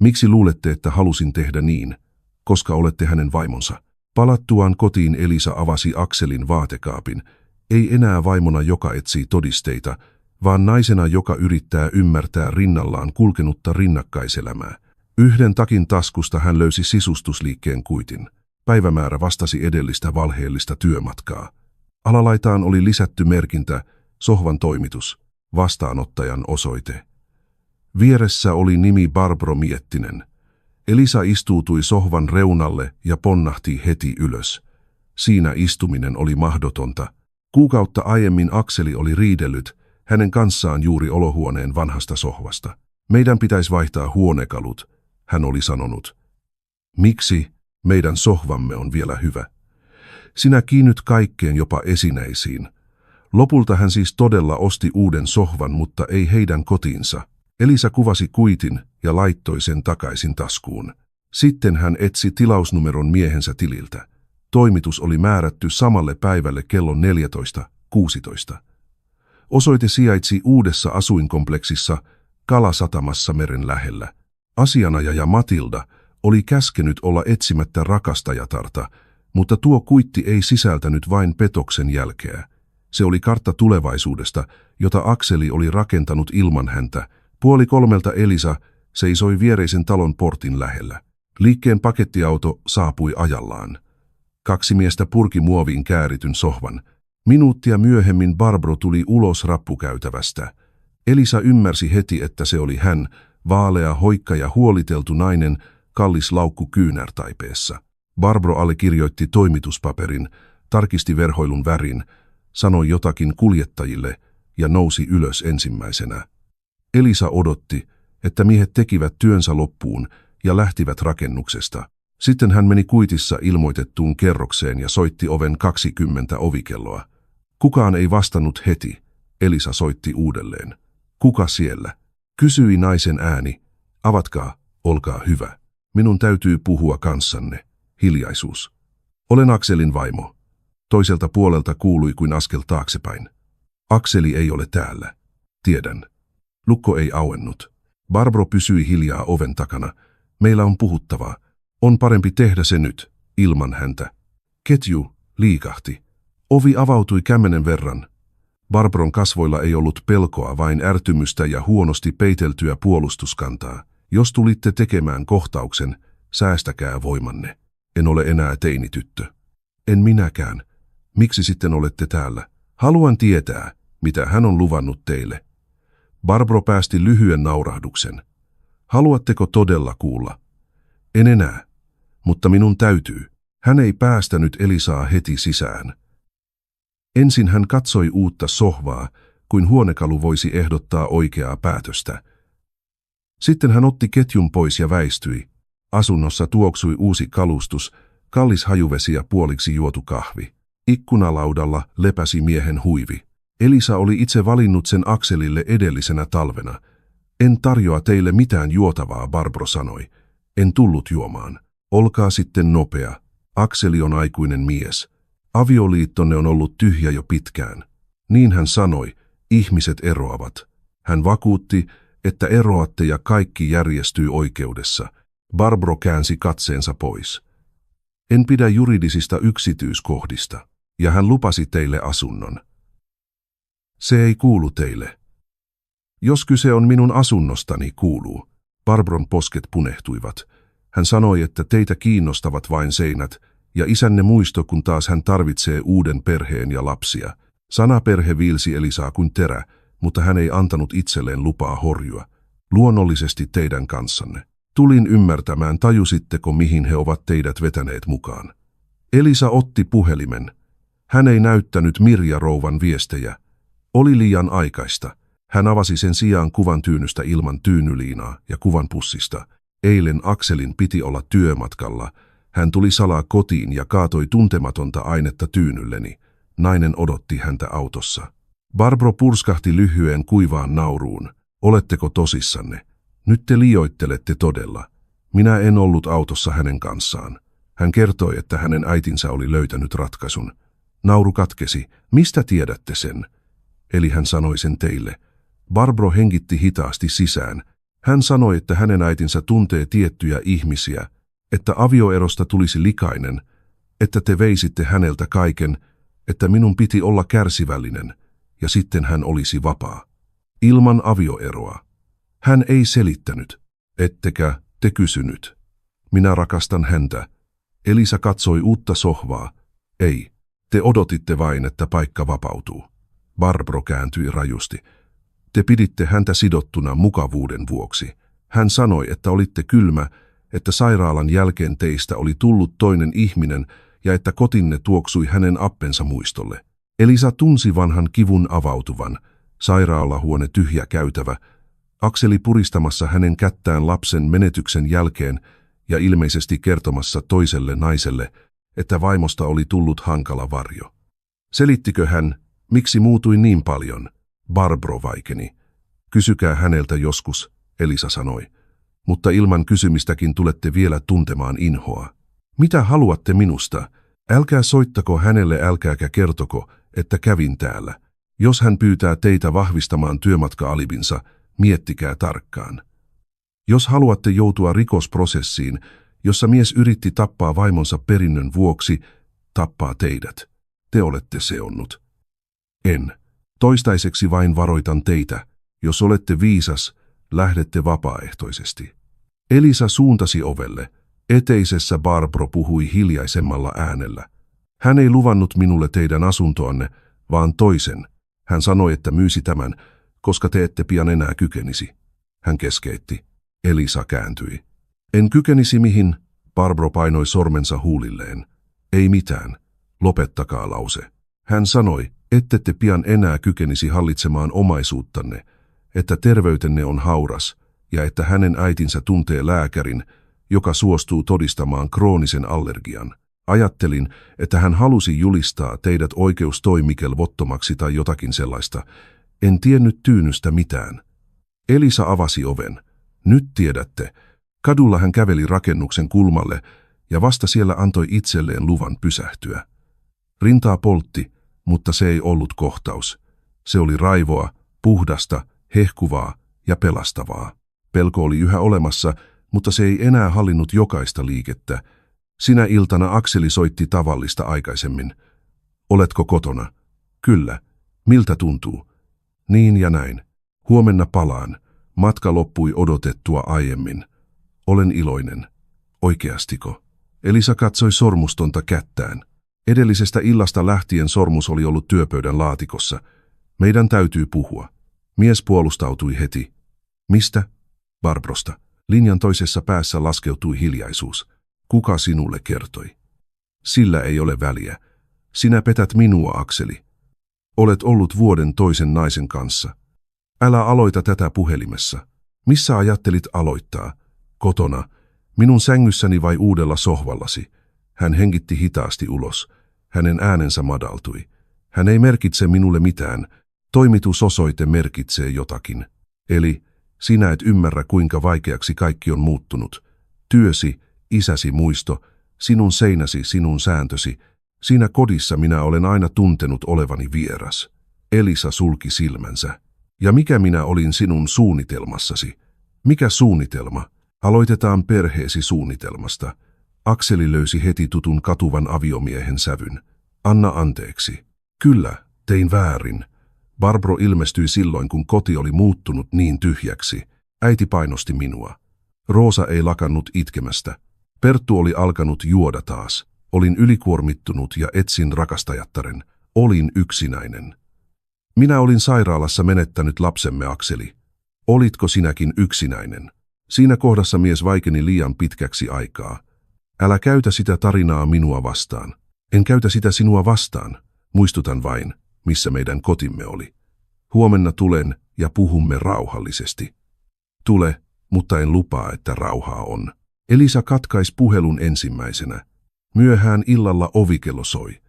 [SPEAKER 1] Miksi luulette, että halusin tehdä niin? Koska olette hänen vaimonsa. Palattuaan kotiin Elisa avasi Akselin vaatekaapin. Ei enää vaimona, joka etsii todisteita, vaan naisena, joka yrittää ymmärtää rinnallaan kulkenutta rinnakkaiselämää. Yhden takin taskusta hän löysi sisustusliikkeen kuitin. Päivämäärä vastasi edellistä valheellista työmatkaa. Alalaitaan oli lisätty merkintä, sohvan toimitus, vastaanottajan osoite. Vieressä oli nimi Barbro Miettinen. Elisa istuutui sohvan reunalle ja ponnahti heti ylös. Siinä istuminen oli mahdotonta. Kuukautta aiemmin Akseli oli riidellyt hänen kanssaan juuri olohuoneen vanhasta sohvasta. Meidän pitäisi vaihtaa huonekalut, hän oli sanonut. Miksi? Meidän sohvamme on vielä hyvä. Sinä kiinnyt kaikkeen, jopa esineisiin. Lopulta hän siis todella osti uuden sohvan, mutta ei heidän kotiinsa. Elisa kuvasi kuitin ja laittoi sen takaisin taskuun. Sitten hän etsi tilausnumeron miehensä tililtä. Toimitus oli määrätty samalle päivälle kello 14:16. Osoite sijaitsi uudessa asuinkompleksissa Kalasatamassa meren lähellä. Asianajaja Matilda oli käskenyt olla etsimättä rakastajatarta, mutta tuo kuitti ei sisältänyt vain petoksen jälkeä. Se oli kartta tulevaisuudesta, jota Akseli oli rakentanut ilman häntä. 2:30 Elisa seisoi viereisen talon portin lähellä. Liikkeen pakettiauto saapui ajallaan. 2 miestä purki muoviin käärityn sohvan. Minuuttia myöhemmin Barbro tuli ulos rappukäytävästä. Elisa ymmärsi heti, että se oli hän, vaalea, hoikka ja huoliteltu nainen, kallis laukku kyynärtaipeessa. Barbro allekirjoitti toimituspaperin, tarkisti verhoilun värin, sanoi jotakin kuljettajille ja nousi ylös ensimmäisenä. Elisa odotti, että miehet tekivät työnsä loppuun ja lähtivät rakennuksesta. Sitten hän meni kuitissa ilmoitettuun kerrokseen ja soitti oven 20 ovikelloa. Kukaan ei vastannut heti. Elisa soitti uudelleen. Kuka siellä? Kysyi naisen ääni. Avatkaa, olkaa hyvä. Minun täytyy puhua kanssanne. Hiljaisuus. Olen Akselin vaimo. Toiselta puolelta kuului kuin askel taaksepäin. Akseli ei ole täällä. Tiedän. Lukko ei auennut. Barbro pysyi hiljaa oven takana. Meillä on puhuttavaa. On parempi tehdä se nyt, ilman häntä. Ketju liikahti. Ovi avautui kämmenen verran. Barbron kasvoilla ei ollut pelkoa, vain ärtymystä ja huonosti peiteltyä puolustuskantaa. Jos tulitte tekemään kohtauksen, säästäkää voimanne. En ole enää teinityttö. En minäkään. Miksi sitten olette täällä? Haluan tietää, mitä hän on luvannut teille. Barbro päästi lyhyen naurahduksen. Haluatteko todella kuulla? En enää, mutta minun täytyy. Hän ei päästänyt Elisaa heti sisään. Ensin hän katsoi uutta sohvaa, kuin huonekalu voisi ehdottaa oikeaa päätöstä. Sitten hän otti ketjun pois ja väistyi. Asunnossa tuoksui uusi kalustus, kallis hajuvesi ja puoliksi juotu kahvi. Ikkunalaudalla lepäsi miehen huivi. Elisa oli itse valinnut sen Akselille edellisenä talvena. En tarjoa teille mitään juotavaa, Barbro sanoi. En tullut juomaan. Olkaa sitten nopea. Akseli on aikuinen mies. Avioliittonne on ollut tyhjä jo pitkään. Niin hän sanoi, ihmiset eroavat. Hän vakuutti, että eroatte ja kaikki järjestyy oikeudessa. Barbro käänsi katseensa pois. En pidä juridisista yksityiskohdista, ja hän lupasi teille asunnon. Se ei kuulu teille. Jos kyse on minun asunnostani, kuuluu. Barbron posket punehtuivat. Hän sanoi, että teitä kiinnostavat vain seinät, ja isänne muisto, kun taas hän tarvitsee uuden perheen ja lapsia. Sana perhe viilsi Elisaa kuin terä, mutta hän ei antanut itselleen lupaa horjua. Luonnollisesti teidän kanssanne. Tulin ymmärtämään, tajusitteko, mihin he ovat teidät vetäneet mukaan. Elisa otti puhelimen. Hän ei näyttänyt Mirja rouvan viestejä. Oli liian aikaista. Hän avasi sen sijaan kuvan tyynystä ilman tyynyliinaa ja kuvan pussista. Eilen Akselin piti olla työmatkalla. Hän tuli salaa kotiin ja kaatoi tuntematonta ainetta tyynylleni. Nainen odotti häntä autossa. Barbro purskahti lyhyen kuivaan nauruun. Oletteko tosissanne? Nyt te liioittelette todella. Minä en ollut autossa hänen kanssaan. Hän kertoi, että hänen äitinsä oli löytänyt ratkaisun. Nauru katkesi. Mistä tiedätte sen? Eli hän sanoi sen teille. Barbro hengitti hitaasti sisään. Hän sanoi, että hänen äitinsä tuntee tiettyjä ihmisiä, että avioerosta tulisi likainen, että te veisitte häneltä kaiken, että minun piti olla kärsivällinen, ja sitten hän olisi vapaa. Ilman avioeroa. Hän ei selittänyt. Ettekä te kysynyt. Minä rakastan häntä. Elisa katsoi uutta sohvaa. Ei. Te odotitte vain, että paikka vapautuu. Barbro kääntyi rajusti. Te piditte häntä sidottuna mukavuuden vuoksi. Hän sanoi, että olitte kylmä, että sairaalan jälkeen teistä oli tullut toinen ihminen ja että kotinne tuoksui hänen appensa muistolle. Elisa tunsi vanhan kivun avautuvan. Sairaalahuone tyhjä käytävä. Akseli puristamassa hänen kättään lapsen menetyksen jälkeen ja ilmeisesti kertomassa toiselle naiselle, että vaimosta oli tullut hankala varjo. Selittikö hän, miksi muutui niin paljon? Barbro vaikeni. Kysykää häneltä joskus, Elisa sanoi. Mutta ilman kysymistäkin tulette vielä tuntemaan inhoa. Mitä haluatte minusta? Älkää soittako hänelle, älkääkä kertoko, että kävin täällä. Jos hän pyytää teitä vahvistamaan työmatka-alibinsa, miettikää tarkkaan. Jos haluatte joutua rikosprosessiin, jossa mies yritti tappaa vaimonsa perinnön vuoksi, tappaa teidät. Te olette seonnut. En. Toistaiseksi vain varoitan teitä. Jos olette viisas, lähdette vapaaehtoisesti. Elisa suuntasi ovelle. Eteisessä Barbro puhui hiljaisemmalla äänellä. Hän ei luvannut minulle teidän asuntoanne, vaan toisen. Hän sanoi, että myysi tämän, koska te ette pian enää kykenisi. Hän keskeytti. Elisa kääntyi. En kykenisi mihin? Barbro painoi sormensa huulilleen. Ei mitään. Lopettakaa lause. Hän sanoi, ettette pian enää kykenisi hallitsemaan omaisuuttanne, että terveytenne on hauras ja että hänen äitinsä tuntee lääkärin, joka suostuu todistamaan kroonisen allergian. Ajattelin, että hän halusi julistaa teidät oikeustoimikelvottomaksi tai jotakin sellaista. En tiennyt tyynystä mitään. Elisa avasi oven. Nyt tiedätte. Kadulla hän käveli rakennuksen kulmalle ja vasta siellä antoi itselleen luvan pysähtyä. Rintaa poltti, mutta se ei ollut kohtaus. Se oli raivoa, puhdasta, hehkuvaa ja pelastavaa. Pelko oli yhä olemassa, mutta se ei enää hallinnut jokaista liikettä. Sinä iltana Akseli soitti tavallista aikaisemmin. Oletko kotona? Kyllä. Miltä tuntuu? Niin ja näin. Huomenna palaan. Matka loppui odotettua aiemmin. Olen iloinen. Oikeastiko? Elisa katsoi sormustonta kättään. Edellisestä illasta lähtien sormus oli ollut työpöydän laatikossa. Meidän täytyy puhua. Mies puolustautui heti. Mistä? Barbrosta. Linjan toisessa päässä laskeutui hiljaisuus. Kuka sinulle kertoi? Sillä ei ole väliä. Sinä petät minua, Akseli. Olet ollut vuoden toisen naisen kanssa. Älä aloita tätä puhelimessa. Missä ajattelit aloittaa? Kotona. Minun sängyssäni vai uudella sohvallasi? Hän hengitti hitaasti ulos. Hänen äänensä madaltui. Hän ei merkitse minulle mitään. Toimitusosoite merkitsee jotakin. Eli sinä et ymmärrä, kuinka vaikeaksi kaikki on muuttunut. Työsi, isäsi muisto, sinun seinäsi, sinun sääntösi. Siinä kodissa minä olen aina tuntenut olevani vieras. Elisa sulki silmänsä. Ja mikä minä olin sinun suunnitelmassasi? Mikä suunnitelma? Aloitetaan perheesi suunnitelmasta. Akseli löysi heti tutun katuvan aviomiehen sävyn. Anna anteeksi. Kyllä, tein väärin. Barbro ilmestyi silloin, kun koti oli muuttunut niin tyhjäksi. Äiti painosti minua. Roosa ei lakannut itkemästä. Perttu oli alkanut juoda taas. Olin ylikuormittunut ja etsin rakastajattaren. Olin yksinäinen. Minä olin sairaalassa menettänyt lapsemme, Akseli. Olitko sinäkin yksinäinen? Siinä kohdassa mies vaikeni liian pitkäksi aikaa. Älä käytä sitä tarinaa minua vastaan. En käytä sitä sinua vastaan. Muistutan vain, missä meidän kotimme oli. Huomenna tulen ja puhumme rauhallisesti. Tule, mutta en lupaa, että rauhaa on. Elisa katkaisi puhelun ensimmäisenä. Myöhään illalla ovikello soi.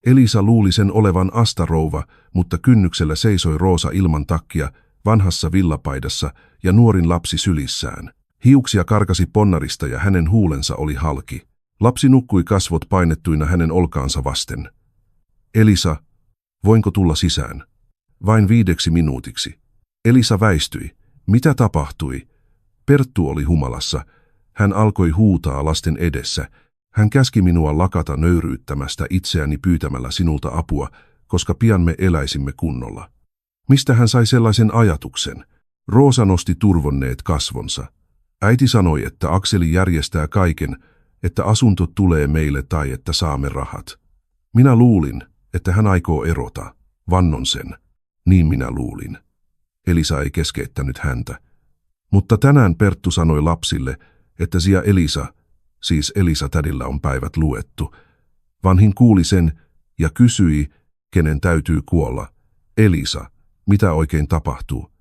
[SPEAKER 1] Elisa luuli sen olevan Asta-rouva, mutta kynnyksellä seisoi Roosa ilman takkia, vanhassa villapaidassa ja nuorin lapsi sylissään. Hiuksia karkasi ponnarista ja hänen huulensa oli halki. Lapsi nukkui kasvot painettuina hänen olkaansa vasten. Elisa, voinko tulla sisään? Vain 5 minuutiksi. Elisa väistyi. Mitä tapahtui? Perttu oli humalassa. Hän alkoi huutaa lasten edessä. Hän käski minua lakata nöyryyttämästä itseäni pyytämällä sinulta apua, koska pian me eläisimme kunnolla. Mistä hän sai sellaisen ajatuksen? Roosa nosti turvonneet kasvonsa. Äiti sanoi, että Akseli järjestää kaiken, että asunto tulee meille tai että saamme rahat. Minä luulin, että hän aikoo erota. Vannon sen. Niin minä luulin. Elisa ei keskeyttänyt häntä. Mutta tänään Perttu sanoi lapsille, että Elisa, siis Elisa tädillä on päivät luettu. Vanhin kuuli sen ja kysyi, kenen täytyy kuolla. Elisa, mitä oikein tapahtuu?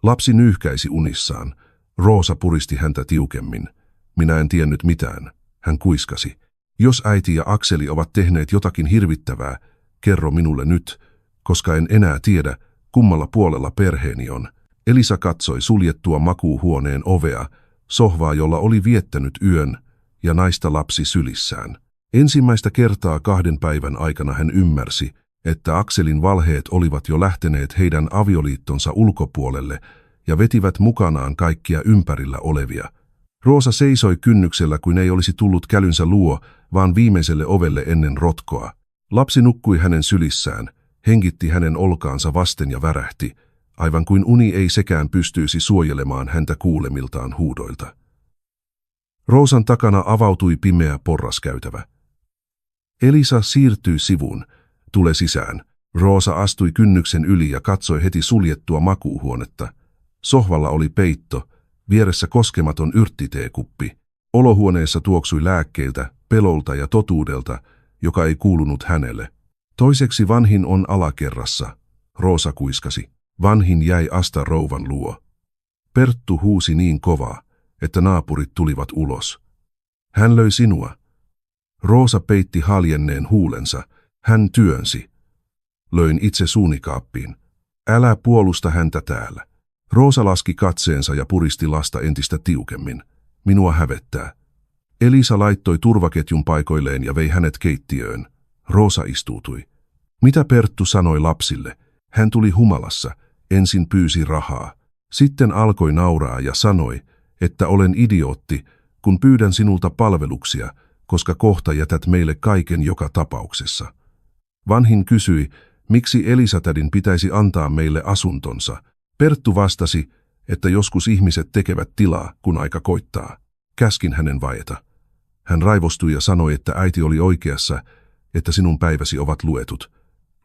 [SPEAKER 1] Lapsi nyyhkäisi unissaan. Roosa puristi häntä tiukemmin. Minä en tiennyt mitään. Hän kuiskasi. Jos äiti ja Akseli ovat tehneet jotakin hirvittävää, kerro minulle nyt, koska en enää tiedä, kummalla puolella perheeni on. Elisa katsoi suljettua makuuhuoneen ovea, sohvaa, jolla oli viettänyt yön, ja naista lapsi sylissään. Ensimmäistä kertaa 2 päivän aikana hän ymmärsi, että Akselin valheet olivat jo lähteneet heidän avioliittonsa ulkopuolelle ja vetivät mukanaan kaikkia ympärillä olevia. Roosa seisoi kynnyksellä, kuin ei olisi tullut kälynsä luo, vaan viimeiselle ovelle ennen rotkoa. Lapsi nukkui hänen sylissään, hengitti hänen olkaansa vasten ja värähti, aivan kuin uni ei sekään pystyisi suojelemaan häntä kuulemiltaan huudoilta. Roosan takana avautui pimeä porraskäytävä. Elisa siirtyi sivuun. Tule sisään. Roosa astui kynnyksen yli ja katsoi heti suljettua makuuhuonetta. Sohvalla oli peitto, vieressä koskematon yrttiteekuppi. Olohuoneessa tuoksui lääkkeiltä, pelolta ja totuudelta, joka ei kuulunut hänelle. Toiseksi vanhin on alakerrassa, Roosa kuiskasi. Vanhin jäi Asta-rouvan luo. Perttu huusi niin kovaa, että naapurit tulivat ulos. Hän löi sinua. Roosa peitti haljenneen huulensa. Hän työnsi. Löin itse suunikaappiin. Älä puolusta häntä täällä. Roosa laski katseensa ja puristi lasta entistä tiukemmin. Minua hävettää. Elisa laittoi turvaketjun paikoilleen ja vei hänet keittiöön. Roosa istuutui. Mitä Perttu sanoi lapsille? Hän tuli humalassa. Ensin pyysi rahaa. Sitten alkoi nauraa ja sanoi, että olen idiootti, kun pyydän sinulta palveluksia, koska kohta jätät meille kaiken joka tapauksessa. Vanhin kysyi, miksi Elisa-tädin pitäisi antaa meille asuntonsa. Perttu vastasi, että joskus ihmiset tekevät tilaa, kun aika koittaa. Käskin hänen vaieta. Hän raivostui ja sanoi, että äiti oli oikeassa, että sinun päiväsi ovat luetut.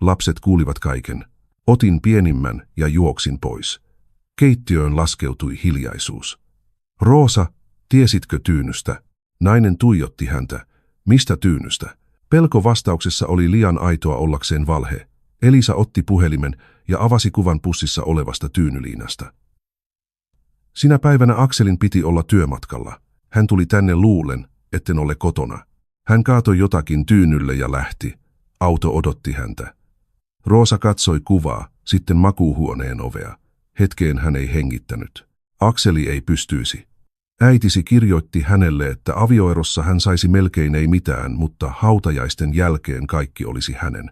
[SPEAKER 1] Lapset kuulivat kaiken. Otin pienimmän ja juoksin pois. Keittiöön laskeutui hiljaisuus. Roosa, tiesitkö tyynystä? Nainen tuijotti häntä. Mistä tyynystä? Pelko vastauksessa oli liian aitoa ollakseen valhe. Elisa otti puhelimen ja avasi kuvan pussissa olevasta tyynyliinasta. Sinä päivänä Akselin piti olla työmatkalla. Hän tuli tänne luulen, etten ole kotona. Hän kaatoi jotakin tyynylle ja lähti. Auto odotti häntä. Roosa katsoi kuvaa, sitten makuuhuoneen ovea. Hetkeen hän ei hengittänyt. Akseli ei pystyisi. Äitisi kirjoitti hänelle, että avioerossa hän saisi melkein ei mitään, mutta hautajaisten jälkeen kaikki olisi hänen.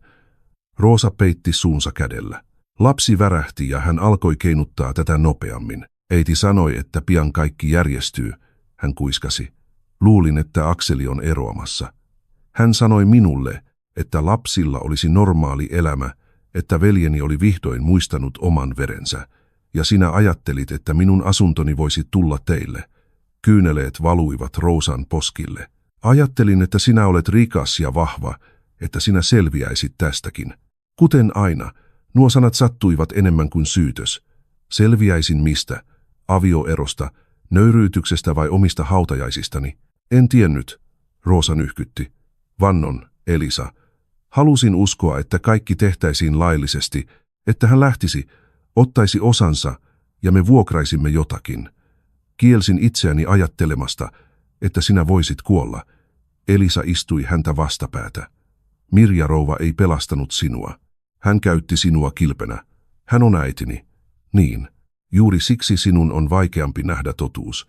[SPEAKER 1] Roosa peitti suunsa kädellä. Lapsi värähti ja hän alkoi keinuttaa tätä nopeammin. Äiti sanoi, että pian kaikki järjestyy. Hän kuiskasi. Luulin, että Akseli on eroamassa. Hän sanoi minulle, että lapsilla olisi normaali elämä, että veljeni oli vihdoin muistanut oman verensä, ja sinä ajattelit, että minun asuntoni voisi tulla teille. Kyyneleet valuivat Roosan poskille. Ajattelin, että sinä olet rikas ja vahva, että sinä selviäisit tästäkin. Kuten aina, nuo sanat sattuivat enemmän kuin syytös. Selviäisin mistä? Avioerosta, nöyryytyksestä vai omista hautajaisistani? En tiennyt, Roosa nyhkytti. Vannon, Elisa. Halusin uskoa, että kaikki tehtäisiin laillisesti, että hän lähtisi, ottaisi osansa ja me vuokraisimme jotakin. Kielsin itseäni ajattelemasta, että sinä voisit kuolla. Elisa istui häntä vastapäätä. Mirja rouva ei pelastanut sinua. Hän käytti sinua kilpenä. Hän on äitini. Niin. Juuri siksi sinun on vaikeampi nähdä totuus.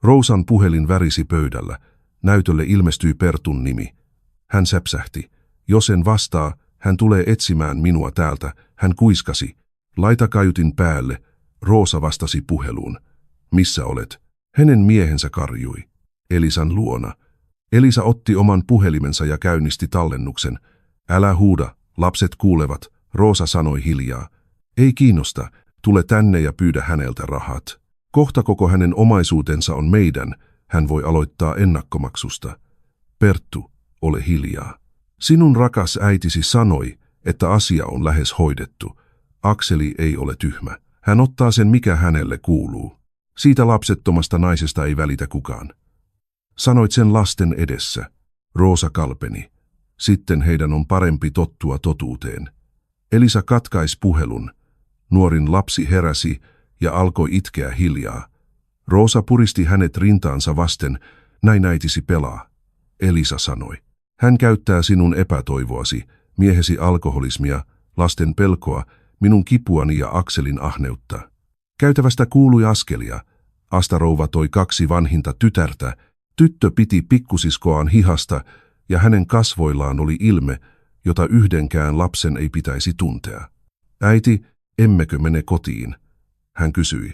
[SPEAKER 1] Rousan puhelin värisi pöydällä. Näytölle ilmestyi Pertun nimi. Hän säpsähti. Jos en vastaa, hän tulee etsimään minua täältä. Hän kuiskasi. Laita kaiutin päälle. Roosa vastasi puheluun. Missä olet? Hänen miehensä karjui. Elisan luona. Elisa otti oman puhelimensa ja käynnisti tallennuksen. Älä huuda, lapset kuulevat, Roosa sanoi hiljaa. Ei kiinnosta, tule tänne ja pyydä häneltä rahat. Kohta koko hänen omaisuutensa on meidän, hän voi aloittaa ennakkomaksusta. Perttu, ole hiljaa. Sinun rakas äitisi sanoi, että asia on lähes hoidettu. Akseli ei ole tyhmä. Hän ottaa sen, mikä hänelle kuuluu. Siitä lapsettomasta naisesta ei välitä kukaan. Sanoit sen lasten edessä. Roosa kalpeni. Sitten heidän on parempi tottua totuuteen. Elisa katkaisi puhelun. Nuorin lapsi heräsi ja alkoi itkeä hiljaa. Roosa puristi hänet rintaansa vasten. Näin äitisi pelaa. Elisa sanoi. Hän käyttää sinun epätoivoasi, miehesi alkoholismia, lasten pelkoa, minun kipuani ja Akselin ahneutta. Käytävästä kuului askelia. Asta-rouva toi 2 vanhinta tytärtä. Tyttö piti pikkusiskoaan hihasta ja hänen kasvoillaan oli ilme, jota yhdenkään lapsen ei pitäisi tuntea. Äiti, emmekö mene kotiin? Hän kysyi.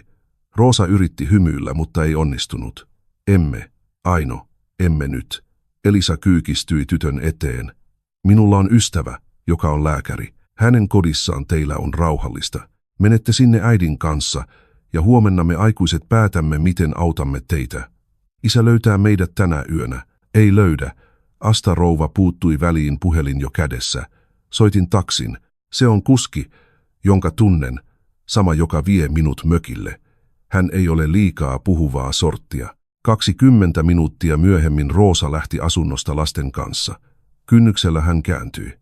[SPEAKER 1] Roosa yritti hymyillä, mutta ei onnistunut. Emme, Aino, emme nyt. Elisa kyykistyi tytön eteen. Minulla on ystävä, joka on lääkäri. Hänen kodissaan teillä on rauhallista. Menette sinne äidin kanssa ja huomenna me aikuiset päätämme, miten autamme teitä. Isä löytää meidät tänä yönä. Ei löydä. Asta-rouva puuttui väliin, puhelin jo kädessä. Soitin taksin. Se on kuski, jonka tunnen, sama joka vie minut mökille. Hän ei ole liikaa puhuvaa sorttia. 20 minuuttia myöhemmin Roosa lähti asunnosta lasten kanssa. Kynnyksellä hän kääntyi.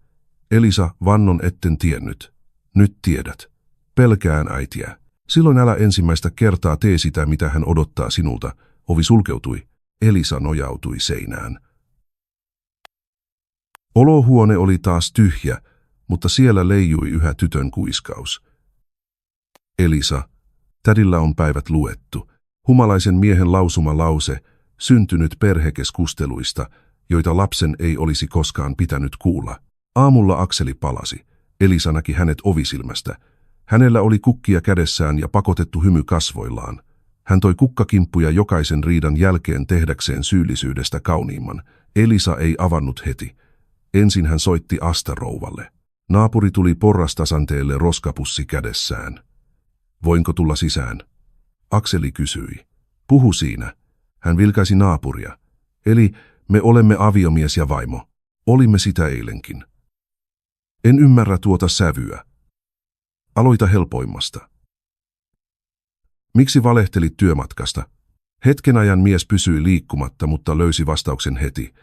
[SPEAKER 1] Elisa, vannon etten tiennyt. Nyt tiedät. Pelkään äitiä. Silloin älä ensimmäistä kertaa tee sitä, mitä hän odottaa sinulta. Ovi sulkeutui. Elisa nojautui seinään. Olohuone oli taas tyhjä, mutta siellä leijui yhä tytön kuiskaus. Elisa, tädillä on päivät luettu. Humalaisen miehen lausuma lause, syntynyt perhekeskusteluista, joita lapsen ei olisi koskaan pitänyt kuulla. Aamulla Akseli palasi. Elisa näki hänet ovisilmästä. Hänellä oli kukkia kädessään ja pakotettu hymy kasvoillaan. Hän toi kukkakimppuja jokaisen riidan jälkeen tehdäkseen syyllisyydestä kauniimman. Elisa ei avannut heti. Ensin hän soitti Asta-rouvalle. Naapuri tuli porrastasanteelle roskapussi kädessään. Voinko tulla sisään? Akseli kysyi. Puhu siinä. Hän vilkaisi naapuria. Eli me olemme aviomies ja vaimo. Olimme sitä eilenkin. En ymmärrä tuota sävyä. Aloita helpoimmasta. Miksi valehtelit työmatkasta? Hetken ajan mies pysyi liikkumatta, mutta löysi vastauksen heti.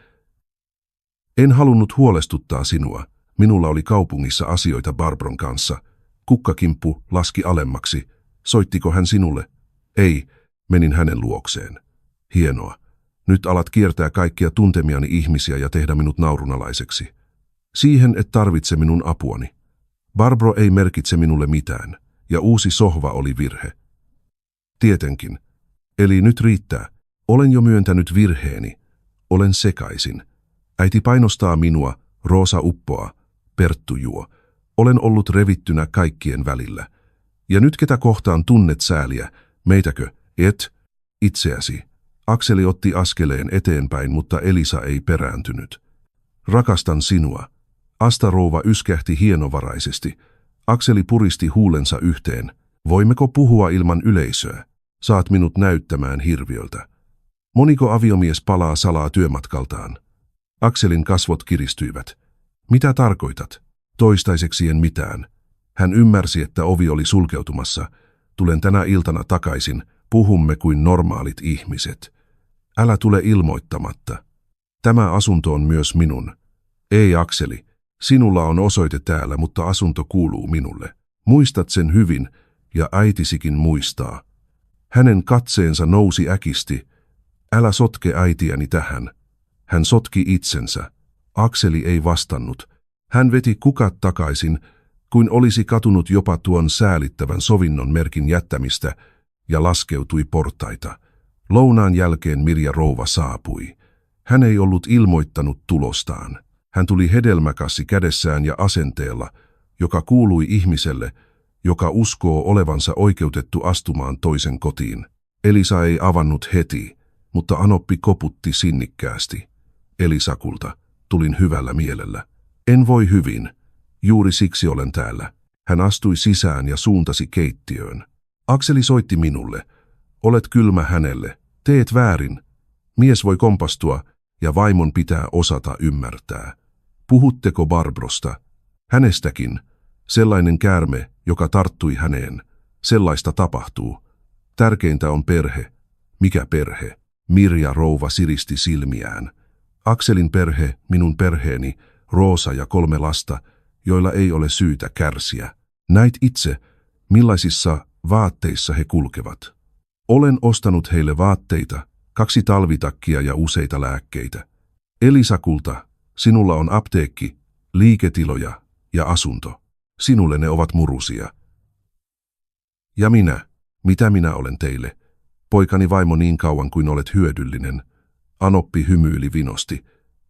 [SPEAKER 1] En halunnut huolestuttaa sinua. Minulla oli kaupungissa asioita Barbron kanssa. Kukkakimppu laski alemmaksi. Soittiko hän sinulle? Ei, menin hänen luokseen. Hienoa. Nyt alat kiertää kaikkia tuntemiani ihmisiä ja tehdä minut naurunalaiseksi. Siihen et tarvitse minun apuani. Barbro ei merkitse minulle mitään, ja uusi sohva oli virhe. Tietenkin. Eli nyt riittää. Olen jo myöntänyt virheeni. Olen sekaisin. Äiti painostaa minua, Roosa uppoaa, Perttu juo. Olen ollut revittynä kaikkien välillä. Ja nyt ketä kohtaan tunnet sääliä, meitäkö, et, itseäsi. Akseli otti askeleen eteenpäin, mutta Elisa ei perääntynyt. Rakastan sinua. Asta-rouva yskähti hienovaraisesti. Akseli puristi huulensa yhteen. Voimmeko puhua ilman yleisöä? Saat minut näyttämään hirviöltä. Moniko aviomies palaa salaa työmatkaltaan? Akselin kasvot kiristyivät. Mitä tarkoitat? Toistaiseksi en mitään. Hän ymmärsi, että ovi oli sulkeutumassa. Tulen tänä iltana takaisin. Puhumme kuin normaalit ihmiset. Älä tule ilmoittamatta. Tämä asunto on myös minun. Ei Akseli, sinulla on osoite täällä, mutta asunto kuuluu minulle. Muistat sen hyvin ja äitisikin muistaa. Hänen katseensa nousi äkisti. Älä sotke äitiäni tähän. Hän sotki itsensä. Akseli ei vastannut. Hän veti kukat takaisin, kuin olisi katunut jopa tuon säälittävän sovinnon merkin jättämistä, ja laskeutui portaita. Lounaan jälkeen Mirja rouva saapui. Hän ei ollut ilmoittanut tulostaan. Hän tuli hedelmäkassi kädessään ja asenteella, joka kuului ihmiselle, joka uskoo olevansa oikeutettu astumaan toisen kotiin. Elisa ei avannut heti, mutta Anoppi koputti sinnikkäästi. Elisakulta, tulin hyvällä mielellä. En voi hyvin, juuri siksi olen täällä. Hän astui sisään ja suuntasi keittiöön. Akseli soitti minulle. Olet kylmä hänelle, teet väärin. Mies voi kompastua ja vaimon pitää osata ymmärtää. Puhutteko Barbrosta? Hänestäkin. Sellainen käärme, joka tarttui häneen. Sellaista tapahtuu. Tärkeintä on perhe. Mikä perhe? Mirja rouva siristi silmiään. Akselin perhe, minun perheeni, Roosa ja 3 lasta, joilla ei ole syytä kärsiä. Näit itse, millaisissa vaatteissa he kulkevat. Olen ostanut heille vaatteita, 2 talvitakkia ja useita lääkkeitä. Elisakulta, sinulla on apteekki, liiketiloja ja asunto. Sinulle ne ovat murusia. Ja minä, mitä minä olen teille? Poikani vaimo niin kauan kuin olet hyödyllinen. Anoppi hymyili vinosti.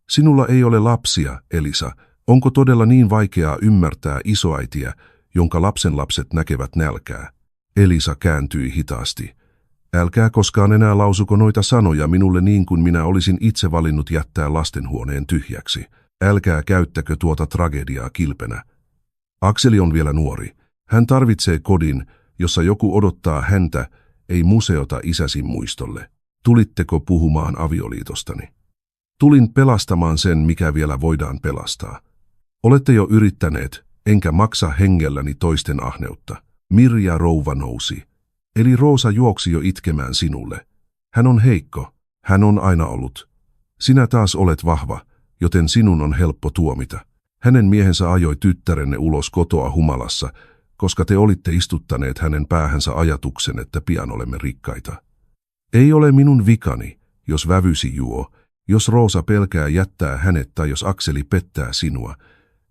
[SPEAKER 1] Sinulla ei ole lapsia, Elisa. Onko todella niin vaikeaa ymmärtää isoäitiä, jonka lapsenlapset näkevät nälkää? Elisa kääntyi hitaasti. Älkää koskaan enää lausuko noita sanoja minulle niin kuin minä olisin itse valinnut jättää lastenhuoneen tyhjäksi. Älkää käyttäkö tuota tragediaa kilpenä. Akseli on vielä nuori. Hän tarvitsee kodin, jossa joku odottaa häntä, ei museota isäsi muistolle. Tulitteko puhumaan avioliitostani? Tulin pelastamaan sen, mikä vielä voidaan pelastaa. Olette jo yrittäneet, enkä maksa hengelläni toisten ahneutta. Mirja rouva nousi. Eli Roosa juoksi jo itkemään sinulle. Hän on heikko. Hän on aina ollut. Sinä taas olet vahva, joten sinun on helppo tuomita. Hänen miehensä ajoi tyttärenne ulos kotoa humalassa, koska te olitte istuttaneet hänen päähänsä ajatuksen, että pian olemme rikkaita. Ei ole minun vikani, jos vävysi juo, jos Roosa pelkää jättää hänet tai jos Akseli pettää sinua,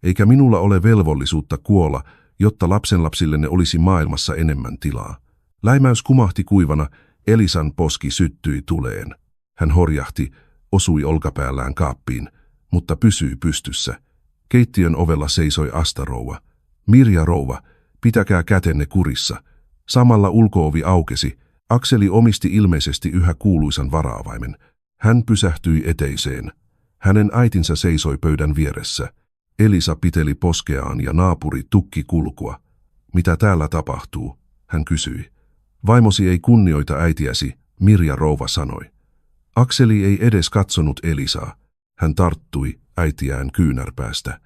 [SPEAKER 1] eikä minulla ole velvollisuutta kuolla, jotta lapsenlapsillenne olisi maailmassa enemmän tilaa. Läimäys kumahti kuivana, Elisan poski syttyi tuleen. Hän horjahti, osui olkapäällään kaappiin, mutta pysyi pystyssä. Keittiön ovella seisoi Asta-rouva. Mirja rouva, pitäkää kätenne kurissa. Samalla ulko-ovi aukesi. Akseli omisti ilmeisesti yhä kuuluisan varaavaimen. Hän pysähtyi eteiseen. Hänen äitinsä seisoi pöydän vieressä. Elisa piteli poskeaan ja naapuri tukki kulkua. Mitä täällä tapahtuu? Hän kysyi. Vaimosi ei kunnioita äitiäsi, Mirja rouva sanoi. Akseli ei edes katsonut Elisaa. Hän tarttui äitiään kyynärpäästä.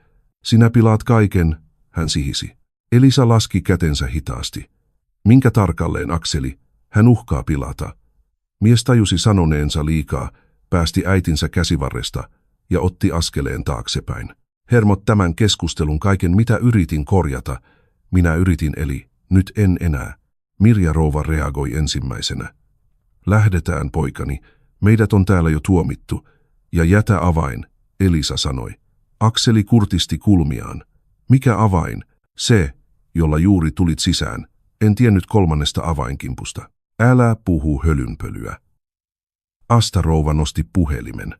[SPEAKER 1] Sinä pilaat kaiken, hän sihisi. Elisa laski kätensä hitaasti. Minkä tarkalleen, Akseli? Hän uhkaa pilata. Mies tajusi sanoneensa liikaa, päästi äitinsä käsivarresta ja otti askeleen taaksepäin. Hermot tämän keskustelun kaiken, mitä yritin korjata. Minä yritin, eli nyt en enää. Mirja rouva reagoi ensimmäisenä. Lähdetään, poikani, meidät on täällä jo tuomittu. Ja jätä avain, Elisa sanoi. Akseli kurtisti kulmiaan. Mikä avain? Se, jolla juuri tulit sisään. En tiennyt 3. avainkimpusta. Älä puhu hölynpölyä. Asta-rouva nosti puhelimen.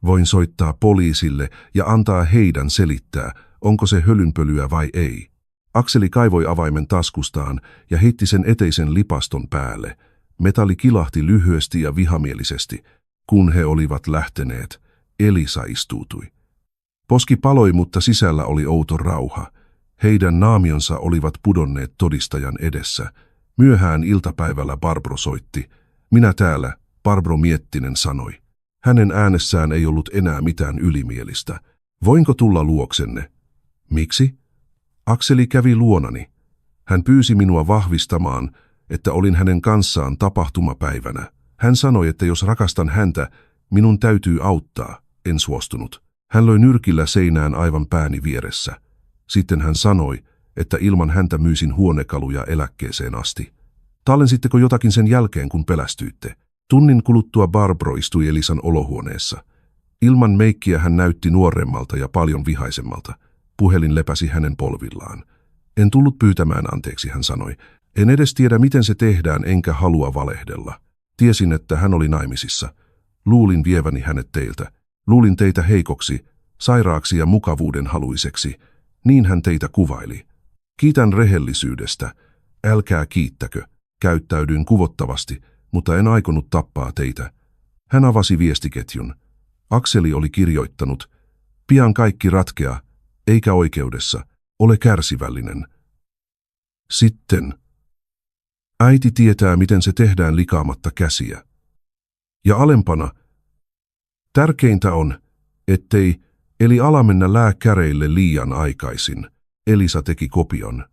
[SPEAKER 1] Voin soittaa poliisille ja antaa heidän selittää, onko se hölynpölyä vai ei. Akseli kaivoi avaimen taskustaan ja heitti sen eteisen lipaston päälle. Metalli kilahti lyhyesti ja vihamielisesti. Kun he olivat lähteneet, Elisa istuutui. Poski paloi, mutta sisällä oli outo rauha. Heidän naamionsa olivat pudonneet todistajan edessä. Myöhään iltapäivällä Barbro soitti. Minä täällä, Barbro Miettinen sanoi. Hänen äänessään ei ollut enää mitään ylimielistä. Voinko tulla luoksenne? Miksi? Akseli kävi luonani. Hän pyysi minua vahvistamaan, että olin hänen kanssaan tapahtumapäivänä. Hän sanoi, että jos rakastan häntä, minun täytyy auttaa. En suostunut. Hän löi nyrkillä seinään aivan pääni vieressä. Sitten hän sanoi, että ilman häntä myisin huonekaluja eläkkeeseen asti. Tallensitteko jotakin sen jälkeen, kun pelästyitte? Tunnin kuluttua Barbro istui Elisan olohuoneessa. Ilman meikkiä hän näytti nuoremmalta ja paljon vihaisemmalta. Puhelin lepäsi hänen polvillaan. En tullut pyytämään anteeksi, hän sanoi. En edes tiedä, miten se tehdään, enkä halua valehdella. Tiesin, että hän oli naimisissa. Luulin vieväni hänet teiltä. Luulin teitä heikoksi, sairaaksi ja mukavuuden haluiseksi. Niin hän teitä kuvaili. Kiitän rehellisyydestä. Älkää kiittäkö. Käyttäydyin kuvottavasti, mutta en aikonut tappaa teitä. Hän avasi viestiketjun. Akseli oli kirjoittanut. Pian kaikki ratkeaa, eikä oikeudessa. Ole kärsivällinen. Sitten. Äiti tietää, miten se tehdään likaamatta käsiä. Ja alempana. Tärkeintä on, ettei, eli ala mennä lääkäreille liian aikaisin. Elisa teki kopion.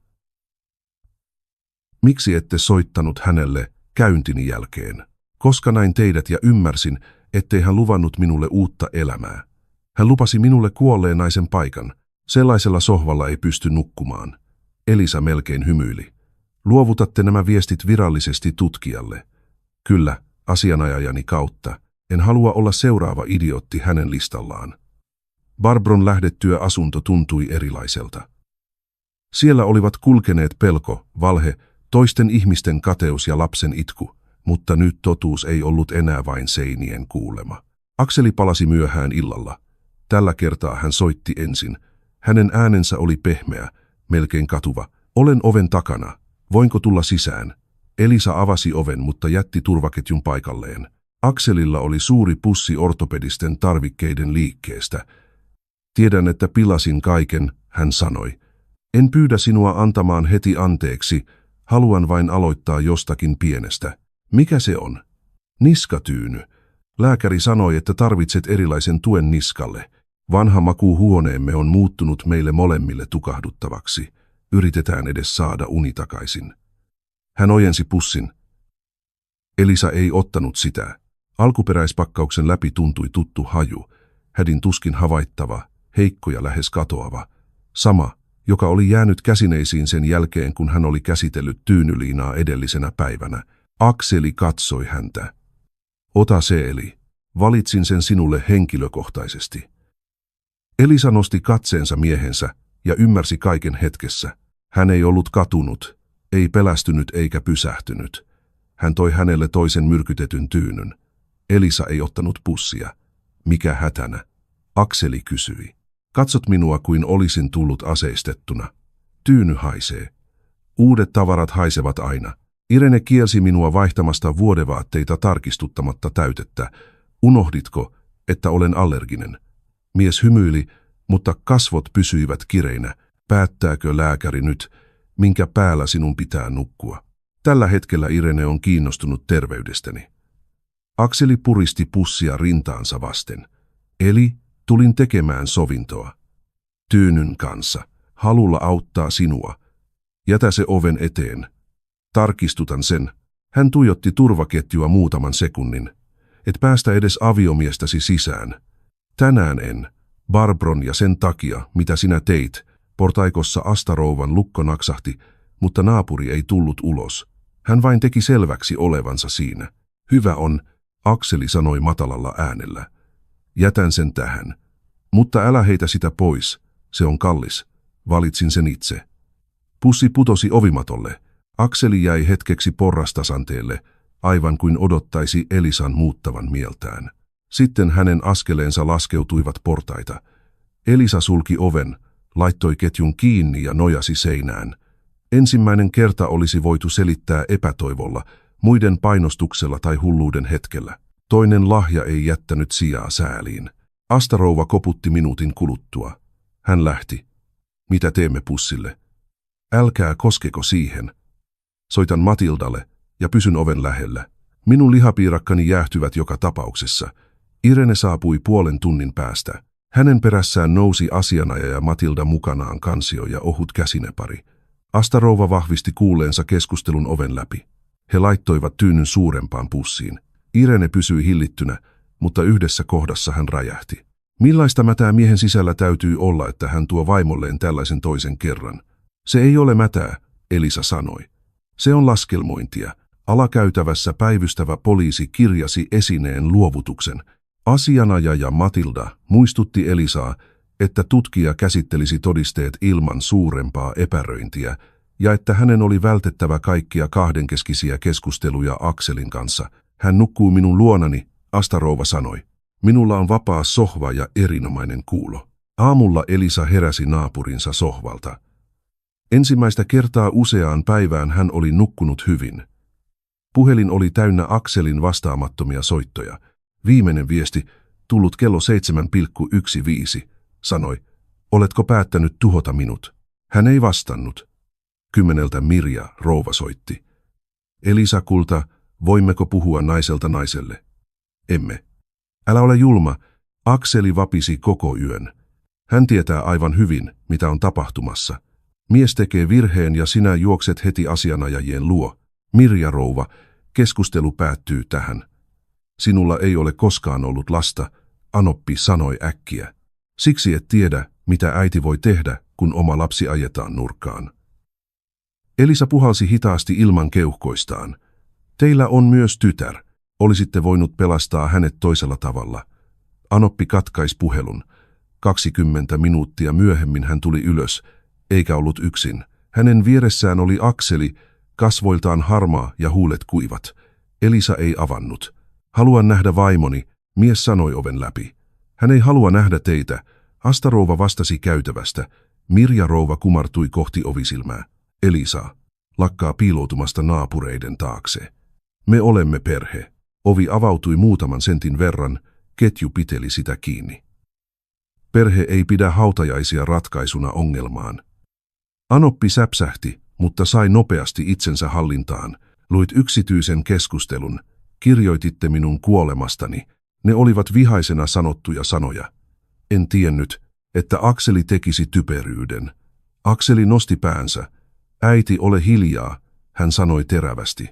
[SPEAKER 1] Miksi ette soittanut hänelle käyntini jälkeen? Koska näin teidät ja ymmärsin, ettei hän luvannut minulle uutta elämää. Hän lupasi minulle kuolleen naisen paikan. Sellaisella sohvalla ei pysty nukkumaan. Elisa melkein hymyili. Luovutatte nämä viestit virallisesti tutkijalle. Kyllä, asianajajani kautta. En halua olla seuraava idiootti hänen listallaan. Barbron lähdettyä asunto tuntui erilaiselta. Siellä olivat kulkeneet pelko, valhe, toisten ihmisten kateus ja lapsen itku, mutta nyt totuus ei ollut enää vain seinien kuulema. Akseli palasi myöhään illalla. Tällä kertaa hän soitti ensin. Hänen äänensä oli pehmeä, melkein katuva. Olen oven takana. Voinko tulla sisään? Elisa avasi oven, mutta jätti turvaketjun paikalleen. Akselilla oli suuri pussi ortopedisten tarvikkeiden liikkeestä. Tiedän, että pilasin kaiken, hän sanoi. En pyydä sinua antamaan heti anteeksi, haluan vain aloittaa jostakin pienestä. Mikä se on? Niskatyyny. Lääkäri sanoi, että tarvitset erilaisen tuen niskalle. Vanha makuuhuoneemme on muuttunut meille molemmille tukahduttavaksi. Yritetään edes saada uni takaisin. Hän ojensi pussin. Elisa ei ottanut sitä. Alkuperäispakkauksen läpi tuntui tuttu haju. Hädin tuskin havaittava, heikko ja lähes katoava. Sama, joka oli jäänyt käsineisiin sen jälkeen, kun hän oli käsitellyt tyynyliinaa edellisenä päivänä. Akseli katsoi häntä. Ota se, Eli. Valitsin sen sinulle henkilökohtaisesti. Elisa nosti katseensa miehensä ja ymmärsi kaiken hetkessä. Hän ei ollut katunut, ei pelästynyt eikä pysähtynyt. Hän toi hänelle toisen myrkytetyn tyynyn. Elisa ei ottanut pussia. Mikä hätänä? Akseli kysyi. Katsot minua kuin olisin tullut aseistettuna. Tyyny haisee. Uudet tavarat haisevat aina. Irene kielsi minua vaihtamasta vuodevaatteita tarkistuttamatta täytettä. Unohditko, että olen allerginen? Mies hymyili, mutta kasvot pysyivät kireinä. Päättääkö lääkäri nyt, minkä päällä sinun pitää nukkua? Tällä hetkellä Irene on kiinnostunut terveydestäni. Akseli puristi pussia rintaansa vasten. Eli tulin tekemään sovintoa. Tyynyn kanssa. Halulla auttaa sinua. Jätä se oven eteen. Tarkistutan sen. Hän tuijotti turvaketjua muutaman sekunnin. Et päästä edes aviomiestäsi sisään. Tänään en. Barbron ja sen takia, mitä sinä teit. Portaikossa Astarouvan lukko naksahti, mutta naapuri ei tullut ulos. Hän vain teki selväksi olevansa siinä. Hyvä on, Akseli sanoi matalalla äänellä. Jätän sen tähän. Mutta älä heitä sitä pois. Se on kallis. Valitsin sen itse. Pussi putosi ovimatolle. Akseli jäi hetkeksi porrastasanteelle, aivan kuin odottaisi Elisan muuttavan mieltään. Sitten hänen askeleensa laskeutuivat portaita. Elisa sulki oven, laittoi ketjun kiinni ja nojasi seinään. Ensimmäinen kerta olisi voitu selittää epätoivolla, muiden painostuksella tai hulluuden hetkellä. Toinen lahja ei jättänyt sijaa sääliin. Astarouva koputti minuutin kuluttua. Hän lähti. Mitä teemme pussille? Älkää koskeko siihen. Soitan Matildalle ja pysyn oven lähellä. Minun lihapiirakkani jäähtyvät joka tapauksessa. Irene saapui puolen tunnin päästä. Hänen perässään nousi asianajaja ja Matilda mukanaan kansio ja ohut käsinepari. Astarouva vahvisti kuulleensa keskustelun oven läpi. He laittoivat tyynyn suurempaan pussiin. Irene pysyi hillittynä, mutta yhdessä kohdassa hän räjähti. Millaista mätää miehen sisällä täytyy olla, että hän tuo vaimolleen tällaisen toisen kerran? Se ei ole mätää, Elisa sanoi. Se on laskelmointia. Alakäytävässä päivystävä poliisi kirjasi esineen luovutuksen. Asianajaja Matilda muistutti Elisaa, että tutkija käsittelisi todisteet ilman suurempaa epäröintiä ja että hänen oli vältettävä kaikkia kahdenkeskisiä keskusteluja Akselin kanssa. Hän nukkuu minun luonani, Asta-rouva sanoi. Minulla on vapaa sohva ja erinomainen kuulo. Aamulla Elisa heräsi naapurinsa sohvalta. Ensimmäistä kertaa useaan päivään hän oli nukkunut hyvin. Puhelin oli täynnä Akselin vastaamattomia soittoja. Viimeinen viesti, tullut kello 7.15, sanoi, oletko päättänyt tuhota minut? Hän ei vastannut. 10 Mirja rouva soitti. Elisa kulta, voimmeko puhua naiselta naiselle? Emme. Älä ole julma, Akseli vapisi koko yön. Hän tietää aivan hyvin, mitä on tapahtumassa. Mies tekee virheen ja sinä juokset heti asianajajien luo. Mirja rouva, keskustelu päättyy tähän. Sinulla ei ole koskaan ollut lasta, Anoppi sanoi äkkiä. Siksi et tiedä, mitä äiti voi tehdä, kun oma lapsi ajetaan nurkkaan. Elisa puhalsi hitaasti ilman keuhkoistaan. Teillä on myös tytär. Olisitte voinut pelastaa hänet toisella tavalla. Anoppi katkaisi puhelun. 20 minuuttia myöhemmin hän tuli ylös, eikä ollut yksin. Hänen vieressään oli Akseli, kasvoiltaan harmaa ja huulet kuivat. Elisa ei avannut. Haluan nähdä vaimoni, mies sanoi oven läpi. Hän ei halua nähdä teitä, Asta-rouva vastasi käytävästä. Mirja rouva kumartui kohti ovisilmää. Elisa, lakkaa piiloutumasta naapureiden taakse. Me olemme perhe. Ovi avautui muutaman sentin verran, ketju piteli sitä kiinni. Perhe ei pidä hautajaisia ratkaisuna ongelmaan. Anoppi säpsähti, mutta sai nopeasti itsensä hallintaan. Luit yksityisen keskustelun. Kirjoititte minun kuolemastani. Ne olivat vihaisena sanottuja sanoja. En tiennyt, että Akseli tekisi typeryyden. Akseli nosti päänsä. Äiti, ole hiljaa, hän sanoi terävästi.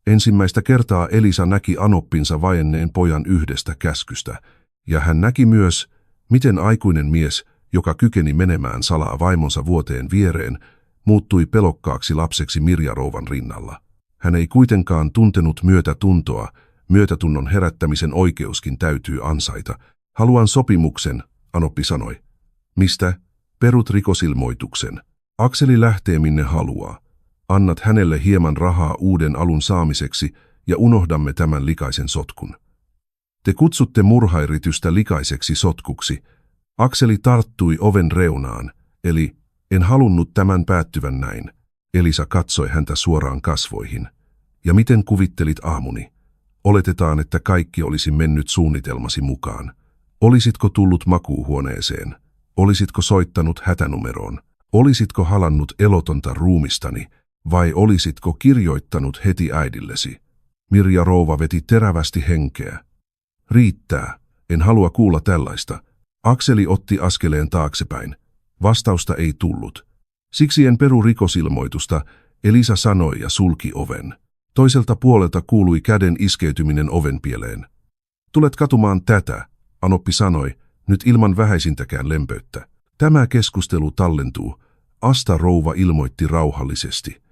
[SPEAKER 1] Ensimmäistä kertaa Elisa näki Anoppinsa vaienneen pojan yhdestä käskystä, ja hän näki myös, miten aikuinen mies, joka kykeni menemään salaa vaimonsa vuoteen viereen, muuttui pelokkaaksi lapseksi Mirja rouvan rinnalla. Hän ei kuitenkaan tuntenut myötätuntoa, myötätunnon herättämisen oikeuskin täytyy ansaita. Haluan sopimuksen, Anoppi sanoi. Mistä? Perut rikosilmoituksen. Akseli lähtee minne haluaa. Annat hänelle hieman rahaa uuden alun saamiseksi ja unohdamme tämän likaisen sotkun. Te kutsutte murhairitystä likaiseksi sotkuksi. Akseli tarttui oven reunaan, eli en halunnut tämän päättyvän näin. Elisa katsoi häntä suoraan kasvoihin. Ja miten kuvittelit aamuni? Oletetaan, että kaikki olisi mennyt suunnitelmasi mukaan. Olisitko tullut makuuhuoneeseen? Olisitko soittanut hätänumeroon? Olisitko halannut elotonta ruumistani? Vai olisitko kirjoittanut heti äidillesi? Mirja rouva veti terävästi henkeä. Riittää, en halua kuulla tällaista. Akseli otti askeleen taaksepäin. Vastausta ei tullut. Siksi en peru rikosilmoitusta, Elisa sanoi ja sulki oven. Toiselta puolelta kuului käden iskeytyminen ovenpieleen. Tulet katumaan tätä, Anoppi sanoi, nyt ilman vähäisintäkään lempöyttä. Tämä keskustelu tallentuu, Asta-rouva ilmoitti rauhallisesti.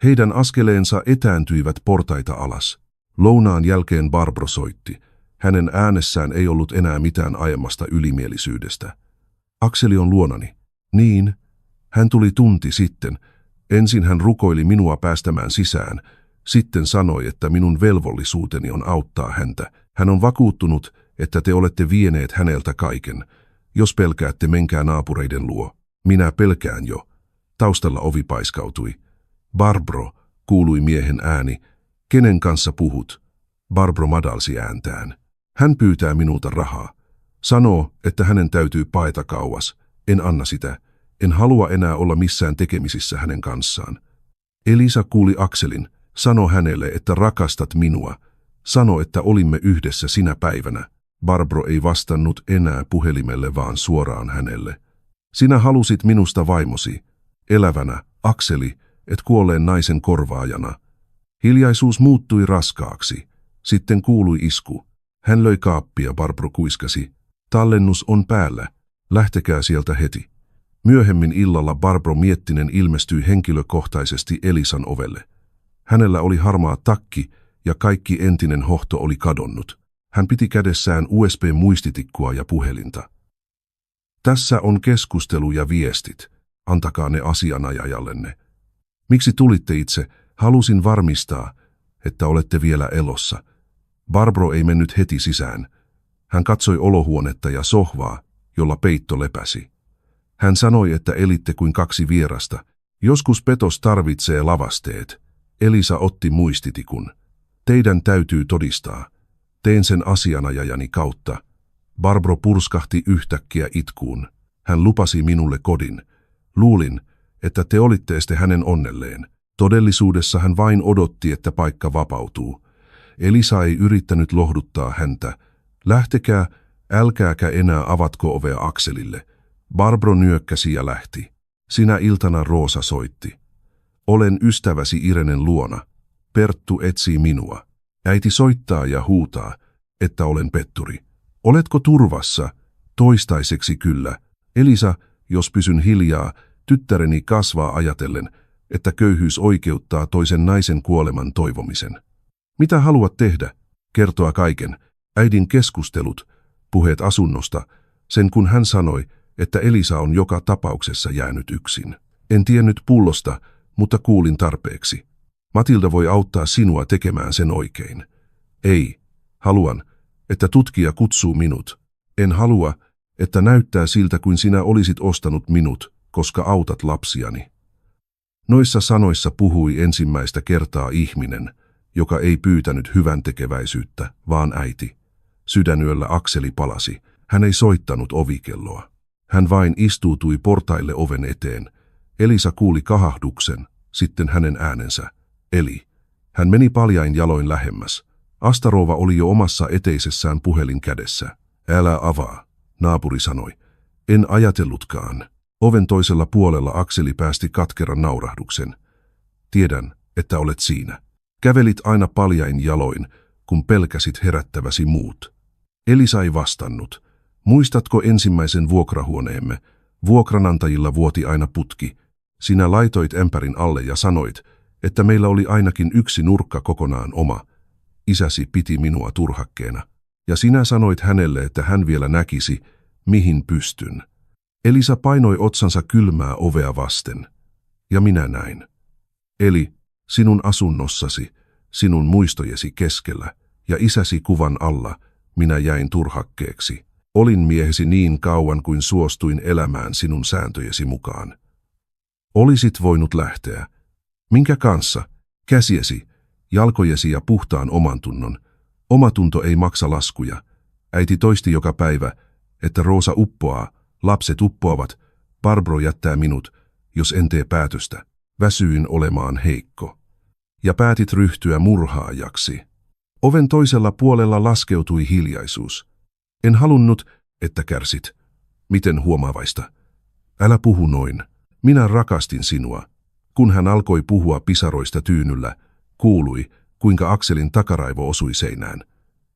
[SPEAKER 1] Heidän askeleensa etääntyivät portaita alas. Lounaan jälkeen Barbro soitti. Hänen äänessään ei ollut enää mitään aiemmasta ylimielisyydestä. Akseli on luonani. Niin, hän tuli tunti sitten. Ensin hän rukoili minua päästämään sisään. Sitten sanoi, että minun velvollisuuteni on auttaa häntä. Hän on vakuuttunut, että te olette vieneet häneltä kaiken. Jos pelkäätte, menkää naapureiden luo. Minä pelkään jo. Taustalla ovi paiskautui. Barbro, kuului miehen ääni. Kenen kanssa puhut? Barbro madalsi ääntään. Hän pyytää minulta rahaa. Sanoo, että hänen täytyy paeta kauas. En anna sitä. En halua enää olla missään tekemisissä hänen kanssaan. Elisa kuuli Akselin. Sano hänelle, että rakastat minua. Sano, että olimme yhdessä sinä päivänä. Barbro ei vastannut enää puhelimelle, vaan suoraan hänelle. Sinä halusit minusta vaimosi. Elävänä, Akseli, et kuolleen naisen korvaajana. Hiljaisuus muuttui raskaaksi. Sitten kuului isku. Hän löi kaappia, Barbro kuiskasi. Tallennus on päällä. Lähtekää sieltä heti. Myöhemmin illalla Barbro Miettinen ilmestyi henkilökohtaisesti Elisan ovelle. Hänellä oli harmaa takki ja kaikki entinen hohto oli kadonnut. Hän piti kädessään USB-muistitikkua ja puhelinta. Tässä on keskustelu ja viestit. Antakaa ne asianajajallenne. Miksi tulitte itse? Halusin varmistaa, että olette vielä elossa. Barbro ei mennyt heti sisään. Hän katsoi olohuonetta ja sohvaa, jolla peitto lepäsi. Hän sanoi, että elitte kuin kaksi vierasta. Joskus petos tarvitsee lavasteet. Elisa otti muistitikun. Teidän täytyy todistaa. Teen sen asianajajani kautta. Barbro purskahti yhtäkkiä itkuun. Hän lupasi minulle kodin. Luulin, että te olitte este hänen onnelleen. Todellisuudessa hän vain odotti, että paikka vapautuu. Elisa ei yrittänyt lohduttaa häntä. Lähtekää, älkääkä enää avatko ovea Akselille. Barbro nyökkäsi ja lähti. Sinä iltana Roosa soitti. Olen ystäväsi Irenen luona. Perttu etsii minua. Äiti soittaa ja huutaa, että olen petturi. Oletko turvassa? Toistaiseksi kyllä. Elisa, jos pysyn hiljaa, tyttäreni kasvaa ajatellen, että köyhyys oikeuttaa toisen naisen kuoleman toivomisen. Mitä haluat tehdä? Kertoa kaiken. Äidin keskustelut, puheet asunnosta, sen kun hän sanoi, että Elisa on joka tapauksessa jäänyt yksin. En tiennyt pullosta, mutta kuulin tarpeeksi. Matilda voi auttaa sinua tekemään sen oikein. Ei. Haluan, että tutkija kutsuu minut. En halua, että näyttää siltä kuin sinä olisit ostanut minut, koska autat lapsiani. Noissa sanoissa puhui ensimmäistä kertaa ihminen, joka ei pyytänyt hyvän tekeväisyyttä, vaan äiti. Sydänyöllä Akseli palasi. Hän ei soittanut ovikelloa. Hän vain istuutui portaille oven eteen. Elisa kuuli kahahduksen, sitten hänen äänensä. Eli. Hän meni paljain jaloin lähemmäs. Astarova oli jo omassa eteisessään puhelin kädessä. Älä avaa, naapuri sanoi. En ajatellutkaan. Oven toisella puolella Akseli päästi katkeran naurahduksen. Tiedän, että olet siinä. Kävelit aina paljain jaloin, kun pelkäsit herättäväsi muut. Elisa ei vastannut. Muistatko ensimmäisen vuokrahuoneemme? Vuokranantajilla vuoti aina putki. Sinä laitoit ämpärin alle ja sanoit, että meillä oli ainakin yksi nurkka kokonaan oma. Isäsi piti minua turhakkeena. Ja sinä sanoit hänelle, että hän vielä näkisi, mihin pystyn. Elisa painoi otsansa kylmää ovea vasten. Ja minä näin. Eli sinun asunnossasi, sinun muistojesi keskellä ja isäsi kuvan alla minä jäin turhakkeeksi. Olin miehesi niin kauan kuin suostuin elämään sinun sääntöjesi mukaan. Olisit voinut lähteä. Minkä kanssa? Käsiesi, jalkojesi ja puhtaan omantunnon. Omatunto ei maksa laskuja. Äiti toisti joka päivä, että Roosa uppoaa, lapset uppoavat, Barbro jättää minut, jos en tee päätöstä. Väsyin olemaan heikko. Ja päätit ryhtyä murhaajaksi. Oven toisella puolella laskeutui hiljaisuus. En halunnut, että kärsit. Miten huomaavaista. Älä puhu noin. Minä rakastin sinua. Kun hän alkoi puhua pisaroista tyynyllä, kuului, kuinka Akselin takaraivo osui seinään.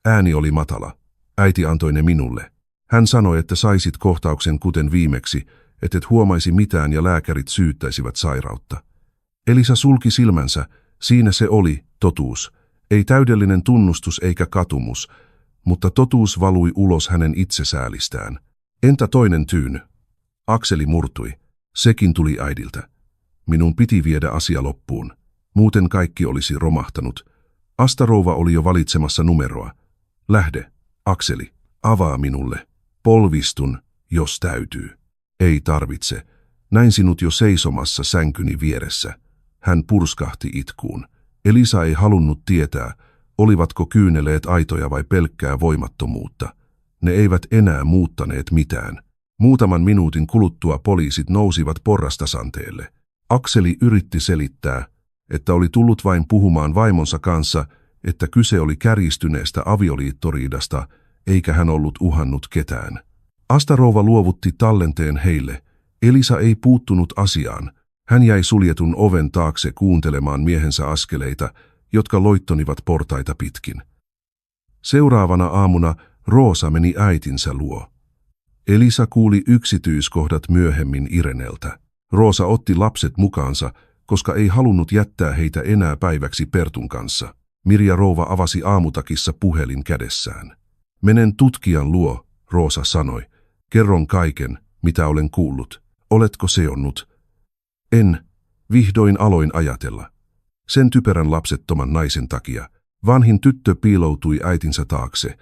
[SPEAKER 1] Ääni oli matala. Äiti antoi ne minulle. Hän sanoi, että saisit kohtauksen kuten viimeksi, et huomaisi mitään ja lääkärit syyttäisivät sairautta. Elisa sulki silmänsä. Siinä se oli, totuus. Ei täydellinen tunnustus eikä katumus, mutta totuus valui ulos hänen itsesäälistään. Entä toinen tyyny? Akseli murtui. Sekin tuli äidiltä. Minun piti viedä asia loppuun. Muuten kaikki olisi romahtanut. Astarova oli jo valitsemassa numeroa. Lähde, Akseli, avaa minulle. Polvistun, jos täytyy. Ei tarvitse. Näin sinut jo seisomassa sänkyni vieressä. Hän purskahti itkuun. Elisa ei halunnut tietää, olivatko kyyneleet aitoja vai pelkkää voimattomuutta. Ne eivät enää muuttaneet mitään. Muutaman minuutin kuluttua poliisit nousivat porrastasanteelle. Akseli yritti selittää, että oli tullut vain puhumaan vaimonsa kanssa, että kyse oli kärjistyneestä avioliittoriidasta, eikä hän ollut uhannut ketään. Astarova luovutti tallenteen heille. Elisa ei puuttunut asiaan. Hän jäi suljetun oven taakse kuuntelemaan miehensä askeleita, jotka loittonivat portaita pitkin. Seuraavana aamuna Roosa meni äitinsä luo. Elisa kuuli yksityiskohdat myöhemmin Ireneltä. Roosa otti lapset mukaansa, koska ei halunnut jättää heitä enää päiväksi Pertun kanssa. Mirja rouva avasi aamutakissa puhelin kädessään. Menen tutkijan luo, Roosa sanoi. Kerron kaiken, mitä olen kuullut. Oletko seonnut? En. Vihdoin aloin ajatella. Sen typerän lapsettoman naisen takia. Vanhin tyttö piiloutui äitinsä taakse.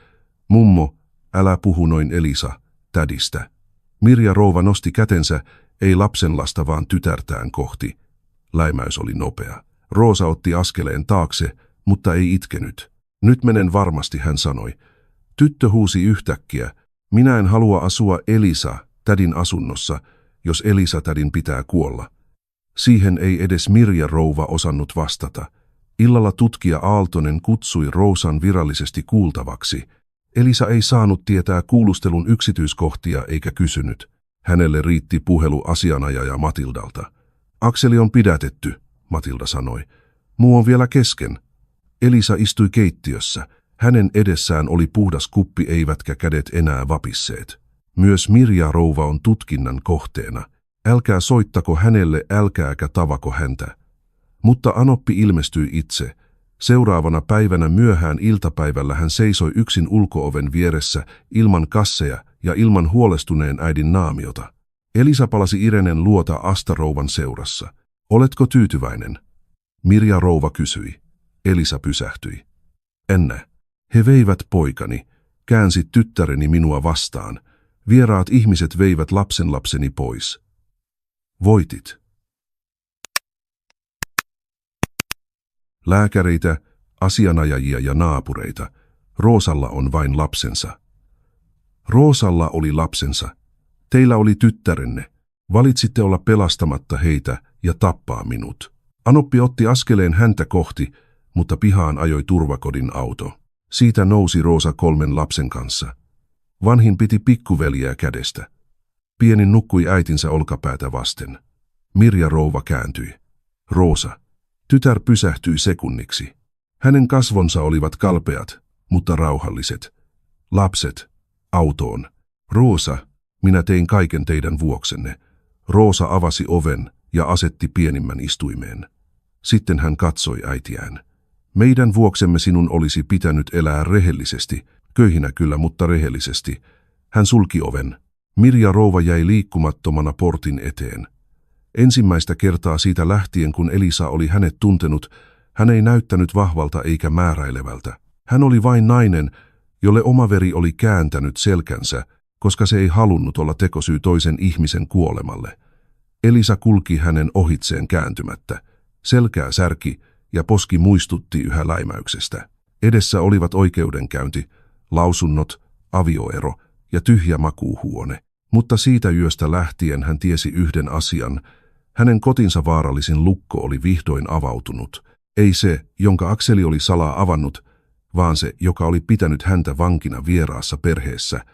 [SPEAKER 1] Mummo, älä puhu noin Elisa, tädistä. Mirja rouva nosti kätensä, ei lapsenlasta vaan tytärtään kohti. Läimäys oli nopea. Roosa otti askeleen taakse, mutta ei itkenyt. Nyt menen varmasti, hän sanoi. Tyttö huusi yhtäkkiä. Minä en halua asua Elisa, tädin asunnossa, jos Elisa tädin pitää kuolla. Siihen ei edes Mirja rouva osannut vastata. Illalla tutkija Aaltonen kutsui Roosan virallisesti kuultavaksi. Elisa ei saanut tietää kuulustelun yksityiskohtia eikä kysynyt. Hänelle riitti puhelu asianajaja Matildalta. Akseli on pidätetty, Matilda sanoi. Muu on vielä kesken. Elisa istui keittiössä. Hänen edessään oli puhdas kuppi eivätkä kädet enää vapisseet. Myös Mirja rouva on tutkinnan kohteena. Älkää soittako hänelle, älkääkä tavako häntä. Mutta Anoppi ilmestyi itse. Seuraavana päivänä myöhään iltapäivällä hän seisoi yksin ulko-oven vieressä ilman kasseja ja ilman huolestuneen äidin naamiota. Elisa palasi Irenen luota Asta-rouvan seurassa. Oletko tyytyväinen? Mirja rouva kysyi. Elisa pysähtyi. En. He veivät poikani, käänsi tyttäreni minua vastaan. Vieraat ihmiset veivät lapsenlapseni pois. Voitit. Lääkäreitä, asianajajia ja naapureita. Roosalla on vain lapsensa. Roosalla oli lapsensa. Teillä oli tyttärenne. Valitsitte olla pelastamatta heitä ja tappaa minut. Anoppi otti askeleen häntä kohti, mutta pihaan ajoi turvakodin auto. Siitä nousi Roosa 3 lapsen kanssa. Vanhin piti pikkuveljeä kädestä. Pienin nukkui äitinsä olkapäätä vasten. Mirja rouva kääntyi. Roosa. Tytär pysähtyi sekunniksi. Hänen kasvonsa olivat kalpeat, mutta rauhalliset. Lapset. Autoon. Roosa, minä tein kaiken teidän vuoksenne. Roosa avasi oven ja asetti pienimmän istuimeen. Sitten hän katsoi äitiään. Meidän vuoksemme sinun olisi pitänyt elää rehellisesti, köyhinä kyllä, mutta rehellisesti. Hän sulki oven. Mirja rouva jäi liikkumattomana portin eteen. Ensimmäistä kertaa siitä lähtien, kun Elisa oli hänet tuntenut, hän ei näyttänyt vahvalta eikä määräilevältä. Hän oli vain nainen, jolle oma veri oli kääntänyt selkänsä, koska se ei halunnut olla tekosyy toisen ihmisen kuolemalle. Elisa kulki hänen ohitseen kääntymättä. Selkää särki ja poski muistutti yhä läimäyksestä. Edessä olivat oikeudenkäynti, lausunnot, avioero ja tyhjä makuuhuone. Mutta siitä yöstä lähtien hän tiesi yhden asian. Hänen kotinsa vaarallisin lukko oli vihdoin avautunut. Ei se, jonka Akseli oli salaa avannut, vaan se, joka oli pitänyt häntä vankina vieraassa perheessä,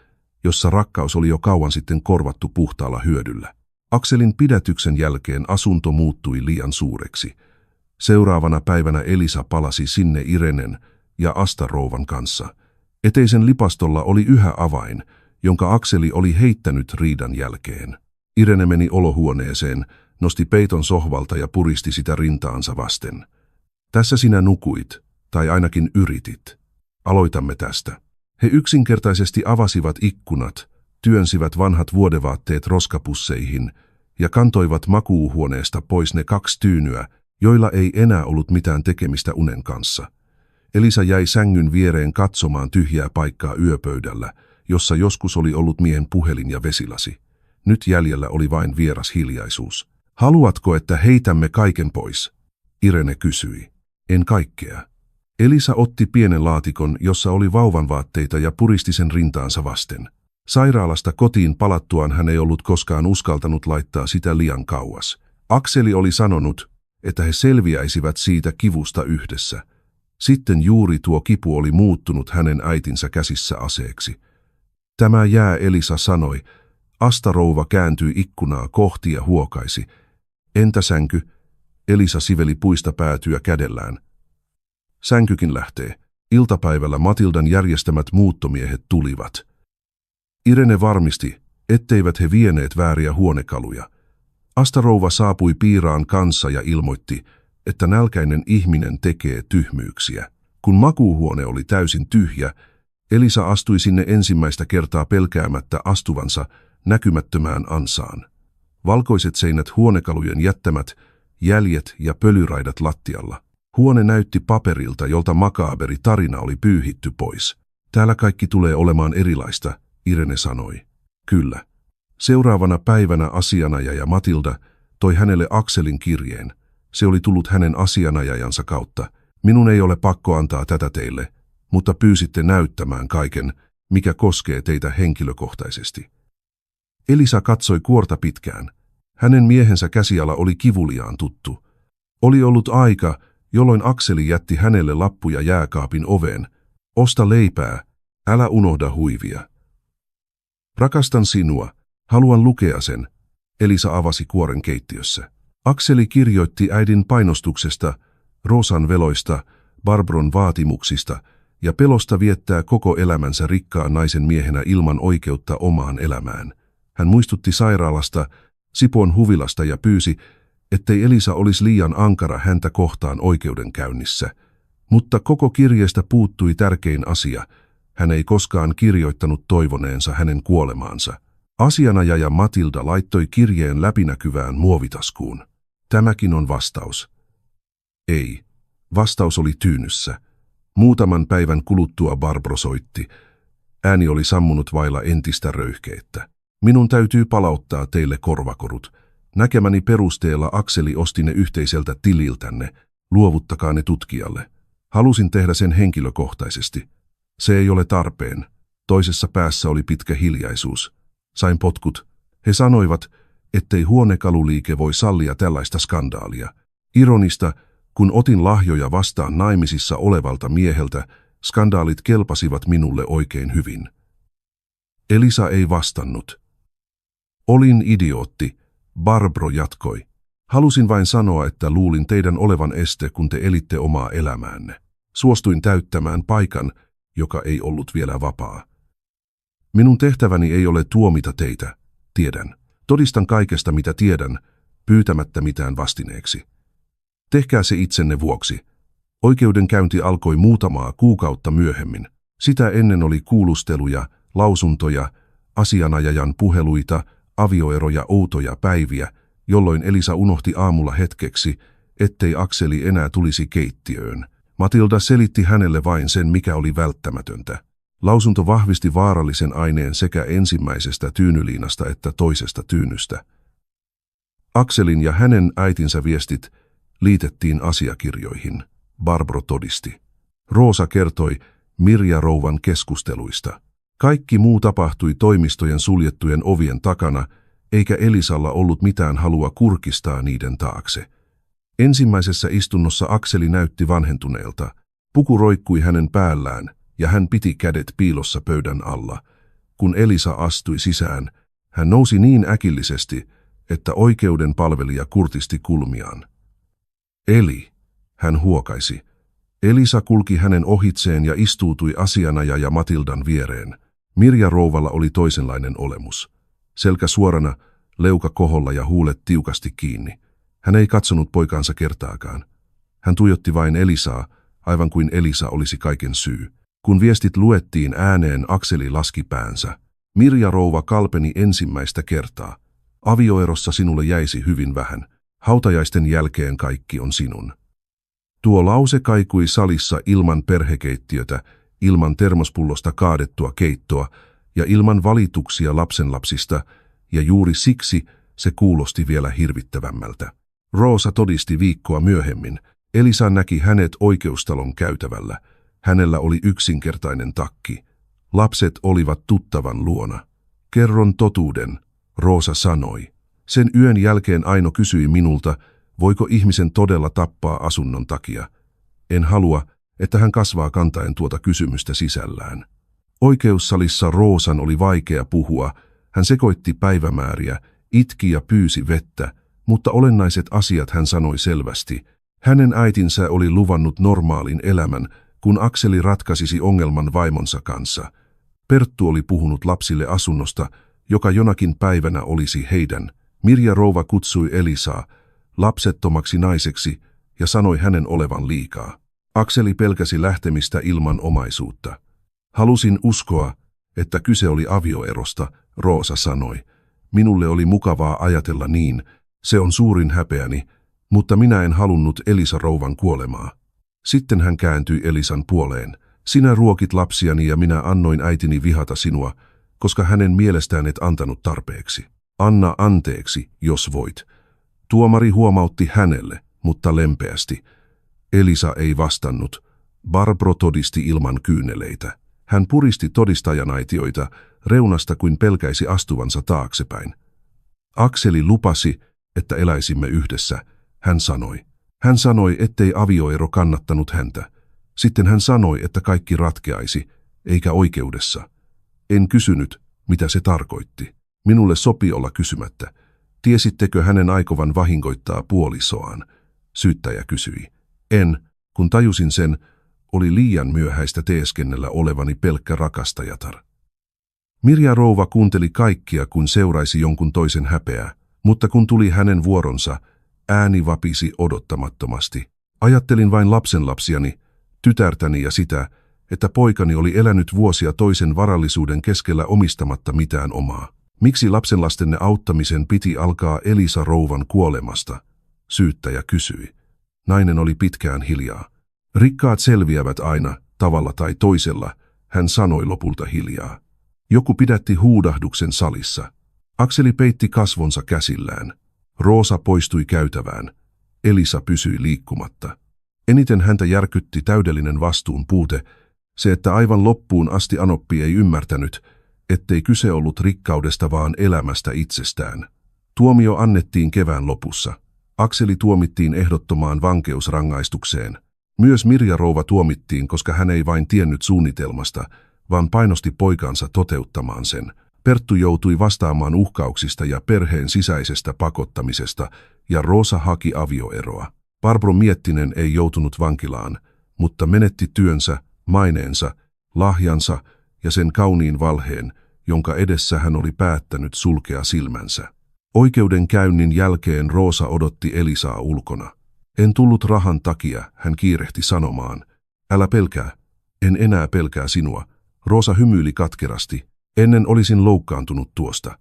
[SPEAKER 1] jossa rakkaus oli jo kauan sitten korvattu puhtaalla hyödyllä. Akselin pidätyksen jälkeen asunto muuttui liian suureksi. Seuraavana päivänä Elisa palasi sinne Irenen ja Asta-rouvan kanssa. Eteisen lipastolla oli yhä avain, jonka Akseli oli heittänyt riidan jälkeen. Irene meni olohuoneeseen, nosti peiton sohvalta ja puristi sitä rintaansa vasten. Tässä sinä nukuit, tai ainakin yritit. Aloitamme tästä. He yksinkertaisesti avasivat ikkunat, työnsivät vanhat vuodevaatteet roskapusseihin ja kantoivat makuuhuoneesta pois ne 2 tyynyä, joilla ei enää ollut mitään tekemistä unen kanssa. Elisa jäi sängyn viereen katsomaan tyhjää paikkaa yöpöydällä, jossa joskus oli ollut miehen puhelin ja vesilasi. Nyt jäljellä oli vain vieras hiljaisuus. Haluatko, että heitämme kaiken pois? Irene kysyi. En kaikkea. Elisa otti pienen laatikon, jossa oli vauvanvaatteita ja puristi sen rintaansa vasten. Sairaalasta kotiin palattuaan hän ei ollut koskaan uskaltanut laittaa sitä liian kauas. Akseli oli sanonut, että he selviäisivät siitä kivusta yhdessä. Sitten juuri tuo kipu oli muuttunut hänen äitinsä käsissä aseeksi. Tämä jää, Elisa sanoi. Asta-rouva kääntyi ikkunaa kohti ja huokaisi. Entä sänky? Elisa siveli puista päätyä kädellään. Sänkykin lähtee. Iltapäivällä Matildan järjestämät muuttomiehet tulivat. Irene varmisti, etteivät he vieneet vääriä huonekaluja. Asta-rouva saapui piiraan kanssa ja ilmoitti, että nälkäinen ihminen tekee tyhmyyksiä. Kun makuuhuone oli täysin tyhjä, Elisa astui sinne ensimmäistä kertaa pelkäämättä astuvansa näkymättömään ansaan. Valkoiset seinät, huonekalujen jättämät jäljet ja pölyraidat lattialla. Huone näytti paperilta, jolta makaaberi tarina oli pyyhitty pois. Täällä kaikki tulee olemaan erilaista, Irene sanoi. Kyllä. Seuraavana päivänä asianajaja Matilda toi hänelle Akselin kirjeen. Se oli tullut hänen asianajajansa kautta. Minun ei ole pakko antaa tätä teille, mutta pyysitte näyttämään kaiken, mikä koskee teitä henkilökohtaisesti. Elisa katsoi kuorta pitkään. Hänen miehensä käsiala oli kivuliaan tuttu. Oli ollut aika, jolloin Akseli jätti hänelle lappuja jääkaapin oveen. Osta leipää, älä unohda huivia. Rakastan sinua, haluan lukea sen, Elisa avasi kuoren keittiössä. Akseli kirjoitti äidin painostuksesta, Rosan veloista, Barbron vaatimuksista ja pelosta viettää koko elämänsä rikkaan naisen miehenä ilman oikeutta omaan elämään. Hän muistutti sairaalasta, Sipoon huvilasta ja pyysi, ettei Elisa olisi liian ankara häntä kohtaan oikeudenkäynnissä. Mutta koko kirjeestä puuttui tärkein asia. Hän ei koskaan kirjoittanut toivoneensa hänen kuolemaansa. Asianajaja Matilda laittoi kirjeen läpinäkyvään muovitaskuun. Tämäkin on vastaus. Ei. Vastaus oli tyynyssä. Muutaman päivän kuluttua Barbro soitti. Ääni oli sammunut vailla entistä röyhkeettä. Minun täytyy palauttaa teille korvakorut. Näkemäni perusteella Akseli osti ne yhteiseltä tililtänne. Luovuttakaa ne tutkijalle. Halusin tehdä sen henkilökohtaisesti. Se ei ole tarpeen. Toisessa päässä oli pitkä hiljaisuus. Sain potkut. He sanoivat, ettei huonekaluliike voi sallia tällaista skandaalia. Ironista, kun otin lahjoja vastaan naimisissa olevalta mieheltä, skandaalit kelpasivat minulle oikein hyvin. Elisa ei vastannut. Olin idiootti, Barbro jatkoi. Halusin vain sanoa, että luulin teidän olevan este, kun te elitte omaa elämäänne. Suostuin täyttämään paikan, joka ei ollut vielä vapaa. Minun tehtäväni ei ole tuomita teitä, tiedän. Todistan kaikesta, mitä tiedän, pyytämättä mitään vastineeksi. Tehkää se itsenne vuoksi. Oikeudenkäynti alkoi muutamaa kuukautta myöhemmin. Sitä ennen oli kuulusteluja, lausuntoja, asianajajan puheluita, avioeroja, outoja päiviä, jolloin Elisa unohti aamulla hetkeksi, ettei Akseli enää tulisi keittiöön. Matilda selitti hänelle vain sen, mikä oli välttämätöntä. Lausunto vahvisti vaarallisen aineen sekä ensimmäisestä tyynyliinasta että toisesta tyynystä. Akselin ja hänen äitinsä viestit liitettiin asiakirjoihin, Barbro todisti. Rosa kertoi Mirja rouvan keskusteluista. Kaikki muu tapahtui toimistojen suljettujen ovien takana, eikä Elisalla ollut mitään halua kurkistaa niiden taakse. Ensimmäisessä istunnossa Akseli näytti vanhentuneelta. Puku roikkui hänen päällään, ja hän piti kädet piilossa pöydän alla. Kun Elisa astui sisään, hän nousi niin äkillisesti, että oikeuden palvelija kurtisti kulmiaan. Eli, hän huokaisi. Elisa kulki hänen ohitseen ja istuutui asianajaja Matildan viereen. Mirja rouvalla oli toisenlainen olemus. Selkä suorana, leuka koholla ja huulet tiukasti kiinni. Hän ei katsonut poikaansa kertaakaan. Hän tuijotti vain Elisaa, aivan kuin Elisa olisi kaiken syy. Kun viestit luettiin ääneen, Akseli laski päänsä. Mirja rouva kalpeni ensimmäistä kertaa. Avioerossa sinulle jäisi hyvin vähän. Hautajaisten jälkeen kaikki on sinun. Tuo lause kaikui salissa ilman perhekeittiötä, ilman termospullosta kaadettua keittoa ja ilman valituksia lapsenlapsista, ja juuri siksi se kuulosti vielä hirvittävämmältä. Rosa todisti viikkoa myöhemmin. Elisa näki hänet oikeustalon käytävällä. Hänellä oli yksinkertainen takki. Lapset olivat tuttavan luona. Kerron totuuden, Rosa sanoi. Sen yön jälkeen Aino kysyi minulta, voiko ihmisen todella tappaa asunnon takia. En halua, että hän kasvaa kantaen tuota kysymystä sisällään. Oikeussalissa Rosan oli vaikea puhua. Hän sekoitti päivämääriä, itki ja pyysi vettä, mutta olennaiset asiat hän sanoi selvästi. Hänen äitinsä oli luvannut normaalin elämän, kun Akseli ratkaisisi ongelman vaimonsa kanssa. Perttu oli puhunut lapsille asunnosta, joka jonakin päivänä olisi heidän, Mirja rouva kutsui Elisaa lapsettomaksi naiseksi ja sanoi hänen olevan liikaa. Akseli pelkäsi lähtemistä ilman omaisuutta. Halusin uskoa, että kyse oli avioerosta, Roosa sanoi. Minulle oli mukavaa ajatella niin, se on suurin häpeäni, mutta minä en halunnut Elisa rouvan kuolemaa. Sitten hän kääntyi Elisan puoleen. Sinä ruokit lapsiani ja minä annoin äitini vihata sinua, koska hänen mielestään et antanut tarpeeksi. Anna anteeksi, jos voit. Tuomari huomautti hänelle, mutta lempeästi. Elisa ei vastannut. Barbro todisti ilman kyyneleitä. Hän puristi todistajanaitioita reunasta kuin pelkäisi astuvansa taaksepäin. Akseli lupasi, että eläisimme yhdessä, hän sanoi. Hän sanoi, ettei avioero kannattanut häntä. Sitten hän sanoi, että kaikki ratkeaisi, eikä oikeudessa. En kysynyt, mitä se tarkoitti. Minulle sopi olla kysymättä. Tiesittekö hänen aikovan vahingoittaa puolisoaan? Syyttäjä kysyi. En, kun tajusin sen, oli liian myöhäistä teeskennellä olevani pelkkä rakastajatar. Mirja rouva kuunteli kaikkia, kun seuraisi jonkun toisen häpeää, mutta kun tuli hänen vuoronsa, ääni vapisi odottamattomasti. Ajattelin vain lapsenlapsiani, tytärtäni ja sitä, että poikani oli elänyt vuosia toisen varallisuuden keskellä omistamatta mitään omaa. Miksi lapsenlastenne auttamisen piti alkaa Elisa rouvan kuolemasta? Syyttäjä kysyi. Nainen oli pitkään hiljaa. Rikkaat selviävät aina, tavalla tai toisella, hän sanoi lopulta hiljaa. Joku pidätti huudahduksen salissa. Akseli peitti kasvonsa käsillään. Roosa poistui käytävään. Elisa pysyi liikkumatta. Eniten häntä järkytti täydellinen vastuun puute, se että aivan loppuun asti anoppi ei ymmärtänyt, ettei kyse ollut rikkaudesta vaan elämästä itsestään. Tuomio annettiin kevään lopussa. Akseli tuomittiin ehdottomaan vankeusrangaistukseen. Myös Mirja rouva tuomittiin, koska hän ei vain tiennyt suunnitelmasta, vaan painosti poikansa toteuttamaan sen. Perttu joutui vastaamaan uhkauksista ja perheen sisäisestä pakottamisesta, ja Roosa haki avioeroa. Barbro Miettinen ei joutunut vankilaan, mutta menetti työnsä, maineensa, lahjansa ja sen kauniin valheen, jonka edessä hän oli päättänyt sulkea silmänsä. Oikeudenkäynnin jälkeen Roosa odotti Elisaa ulkona. En tullut rahan takia, hän kiirehti sanomaan. Älä pelkää, en enää pelkää sinua. Roosa hymyili katkerasti. Ennen olisin loukkaantunut tuosta.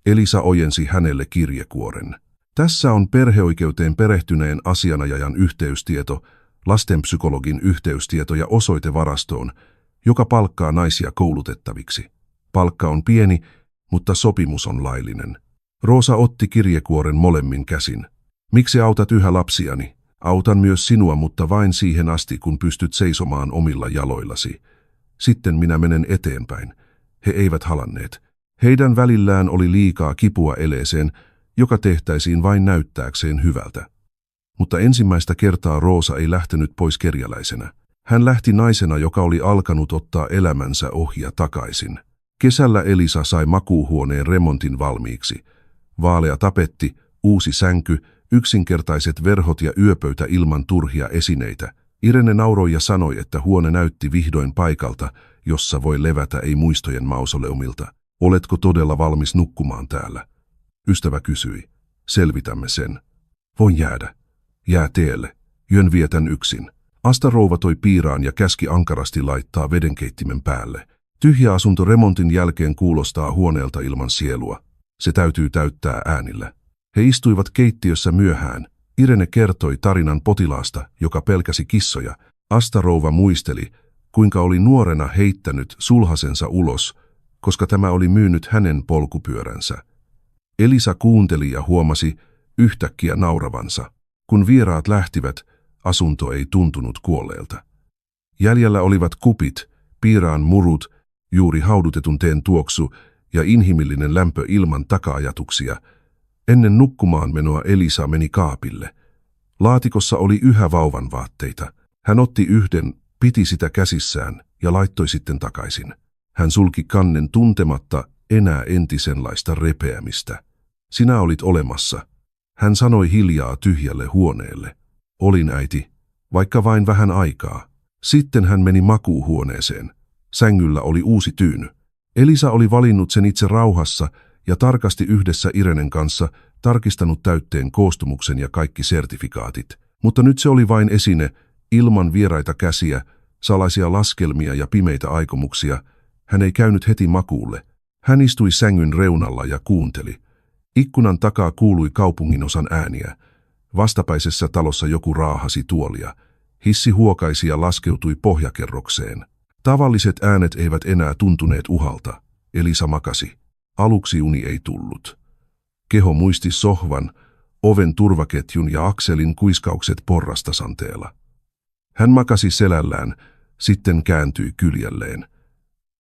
[SPEAKER 1] Elisa ojensi hänelle kirjekuoren. Tässä on perheoikeuteen perehtyneen asianajajan yhteystieto, lastenpsykologin yhteystieto ja osoite varastoon, joka palkkaa naisia koulutettaviksi. Palkka on pieni, mutta sopimus on laillinen. Roosa otti kirjekuoren molemmin käsin. Miksi autat yhä lapsiani? Autan myös sinua, mutta vain siihen asti, kun pystyt seisomaan omilla jaloillasi. Sitten minä menen eteenpäin. He eivät halanneet. Heidän välillään oli liikaa kipua eleeseen, joka tehtäisiin vain näyttääkseen hyvältä. Mutta ensimmäistä kertaa Roosa ei lähtenyt pois kerjäläisenä. Hän lähti naisena, joka oli alkanut ottaa elämänsä ohja takaisin. Kesällä Elisa sai makuuhuoneen remontin valmiiksi. Vaalea tapetti, uusi sänky, yksinkertaiset verhot ja yöpöytä ilman turhia esineitä. Irene nauroi ja sanoi, että huone näytti vihdoin paikalta, jossa voi levätä ei muistojen mausoleumilta. Oletko todella valmis nukkumaan täällä? Ystävä kysyi. Selvitämme sen. Voin jäädä. Jää teelle. Yön vietän yksin. Asta rouva toi piiraan ja käski ankarasti laittaa vedenkeittimen päälle. Tyhjä asunto remontin jälkeen kuulostaa huoneelta ilman sielua. Se täytyy täyttää äänillä. He istuivat keittiössä myöhään. Irene kertoi tarinan potilaasta, joka pelkäsi kissoja. Asta rouva muisteli, kuinka oli nuorena heittänyt sulhasensa ulos, koska tämä oli myynyt hänen polkupyöränsä. Elisa kuunteli ja huomasi yhtäkkiä nauravansa. Kun vieraat lähtivät, asunto ei tuntunut kuolleelta. Jäljellä olivat kupit, piiraan murut, juuri haudutetun teen tuoksu ja inhimillinen lämpö ilman taka-ajatuksia. Ennen nukkumaan menoa Elisa meni kaapille. Laatikossa oli yhä vauvan vaatteita. Hän otti yhden, piti sitä käsissään ja laittoi sitten takaisin. Hän sulki kannen tuntematta enää entisenlaista repeämistä. Sinä olit olemassa. Hän sanoi hiljaa tyhjälle huoneelle. Olin äiti, vaikka vain vähän aikaa. Sitten hän meni makuuhuoneeseen. Sängyllä oli uusi tyyny. Elisa oli valinnut sen itse rauhassa ja tarkasti yhdessä Irenen kanssa tarkistanut täytteen koostumuksen ja kaikki sertifikaatit. Mutta nyt se oli vain esine, ilman vieraita käsiä, salaisia laskelmia ja pimeitä aikomuksia. Hän ei käynyt heti makuulle. Hän istui sängyn reunalla ja kuunteli. Ikkunan takaa kuului kaupunginosan ääniä. Vastapäisessä talossa joku raahasi tuolia. Hissi huokaisi ja laskeutui pohjakerrokseen. Tavalliset äänet eivät enää tuntuneet uhalta. Elisa makasi. Aluksi uni ei tullut. Keho muisti sohvan, oven turvaketjun ja akselin kuiskaukset porrastasanteella. Hän makasi selällään, sitten kääntyi kyljelleen.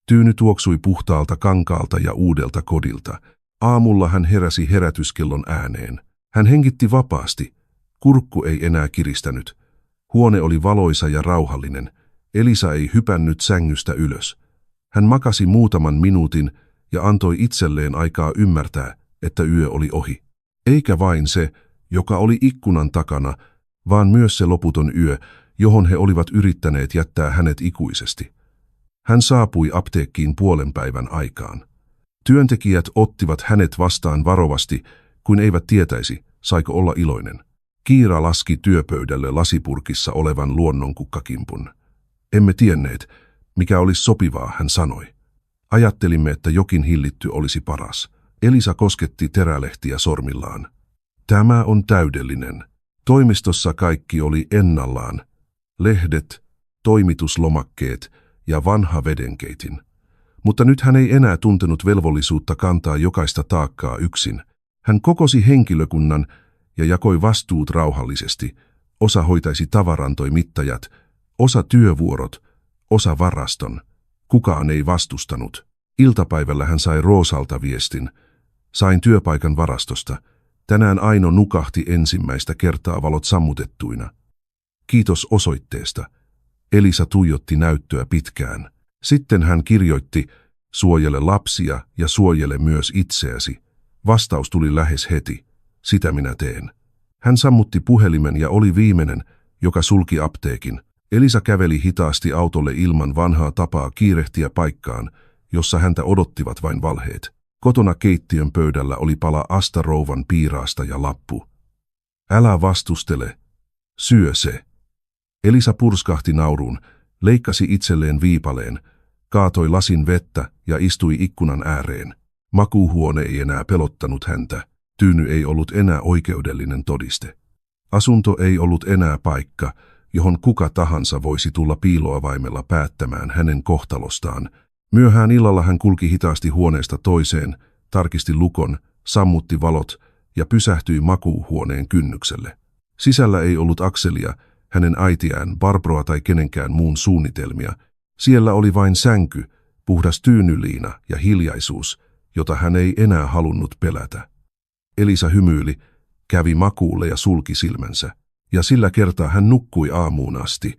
[SPEAKER 1] Tyyny tuoksui puhtaalta kankaalta ja uudelta kodilta. Aamulla hän heräsi herätyskellon ääneen. Hän hengitti vapaasti. Kurkku ei enää kiristänyt. Huone oli valoisa ja rauhallinen. Elisa ei hypännyt sängystä ylös. Hän makasi muutaman minuutin ja antoi itselleen aikaa ymmärtää, että yö oli ohi. Eikä vain se, joka oli ikkunan takana, vaan myös se loputon yö, johon he olivat yrittäneet jättää hänet ikuisesti. Hän saapui apteekkiin puolen päivän aikaan. Työntekijät ottivat hänet vastaan varovasti, kuin eivät tietäisi, saiko olla iloinen. Kiira laski työpöydälle lasipurkissa olevan luonnonkukkakimpun. Emme tienneet, mikä olisi sopivaa, hän sanoi. Ajattelimme, että jokin hillitty olisi paras. Elisa kosketti terälehtiä sormillaan. Tämä on täydellinen. Toimistossa kaikki oli ennallaan. Lehdet, toimituslomakkeet ja vanha vedenkeitin. Mutta nyt hän ei enää tuntenut velvollisuutta kantaa jokaista taakkaa yksin. Hän kokosi henkilökunnan ja jakoi vastuut rauhallisesti. Osa hoitaisi tavarantoimittajat, osa työvuorot, osa varaston. Kukaan ei vastustanut. Iltapäivällä hän sai Roosalta viestin. Sain työpaikan varastosta. Tänään Aino nukahti ensimmäistä kertaa valot sammutettuina. Kiitos osoitteesta. Elisa tuijotti näyttöä pitkään. Sitten hän kirjoitti, suojele lapsia ja suojele myös itseäsi. Vastaus tuli lähes heti. Sitä minä teen. Hän sammutti puhelimen ja oli viimeinen, joka sulki apteekin. Elisa käveli hitaasti autolle ilman vanhaa tapaa kiirehtiä paikkaan, jossa häntä odottivat vain valheet. Kotona keittiön pöydällä oli pala Asta-rouvan piiraasta ja lappu. Älä vastustele. Syö se. Elisa purskahti nauruun, leikkasi itselleen viipaleen, kaatoi lasin vettä ja istui ikkunan ääreen. Makuuhuone ei enää pelottanut häntä. Tyyny ei ollut enää oikeudellinen todiste. Asunto ei ollut enää paikka, johon kuka tahansa voisi tulla piiloavaimella päättämään hänen kohtalostaan. Myöhään illalla hän kulki hitaasti huoneesta toiseen, tarkisti lukon, sammutti valot ja pysähtyi makuuhuoneen kynnykselle. Sisällä ei ollut Akselia, hänen äitiään, Barbroa tai kenenkään muun suunnitelmia. Siellä oli vain sänky, puhdas tyynyliina ja hiljaisuus, jota hän ei enää halunnut pelätä. Elisa hymyili, kävi makuulle ja sulki silmänsä. Ja sillä kertaa hän nukkui aamuun asti.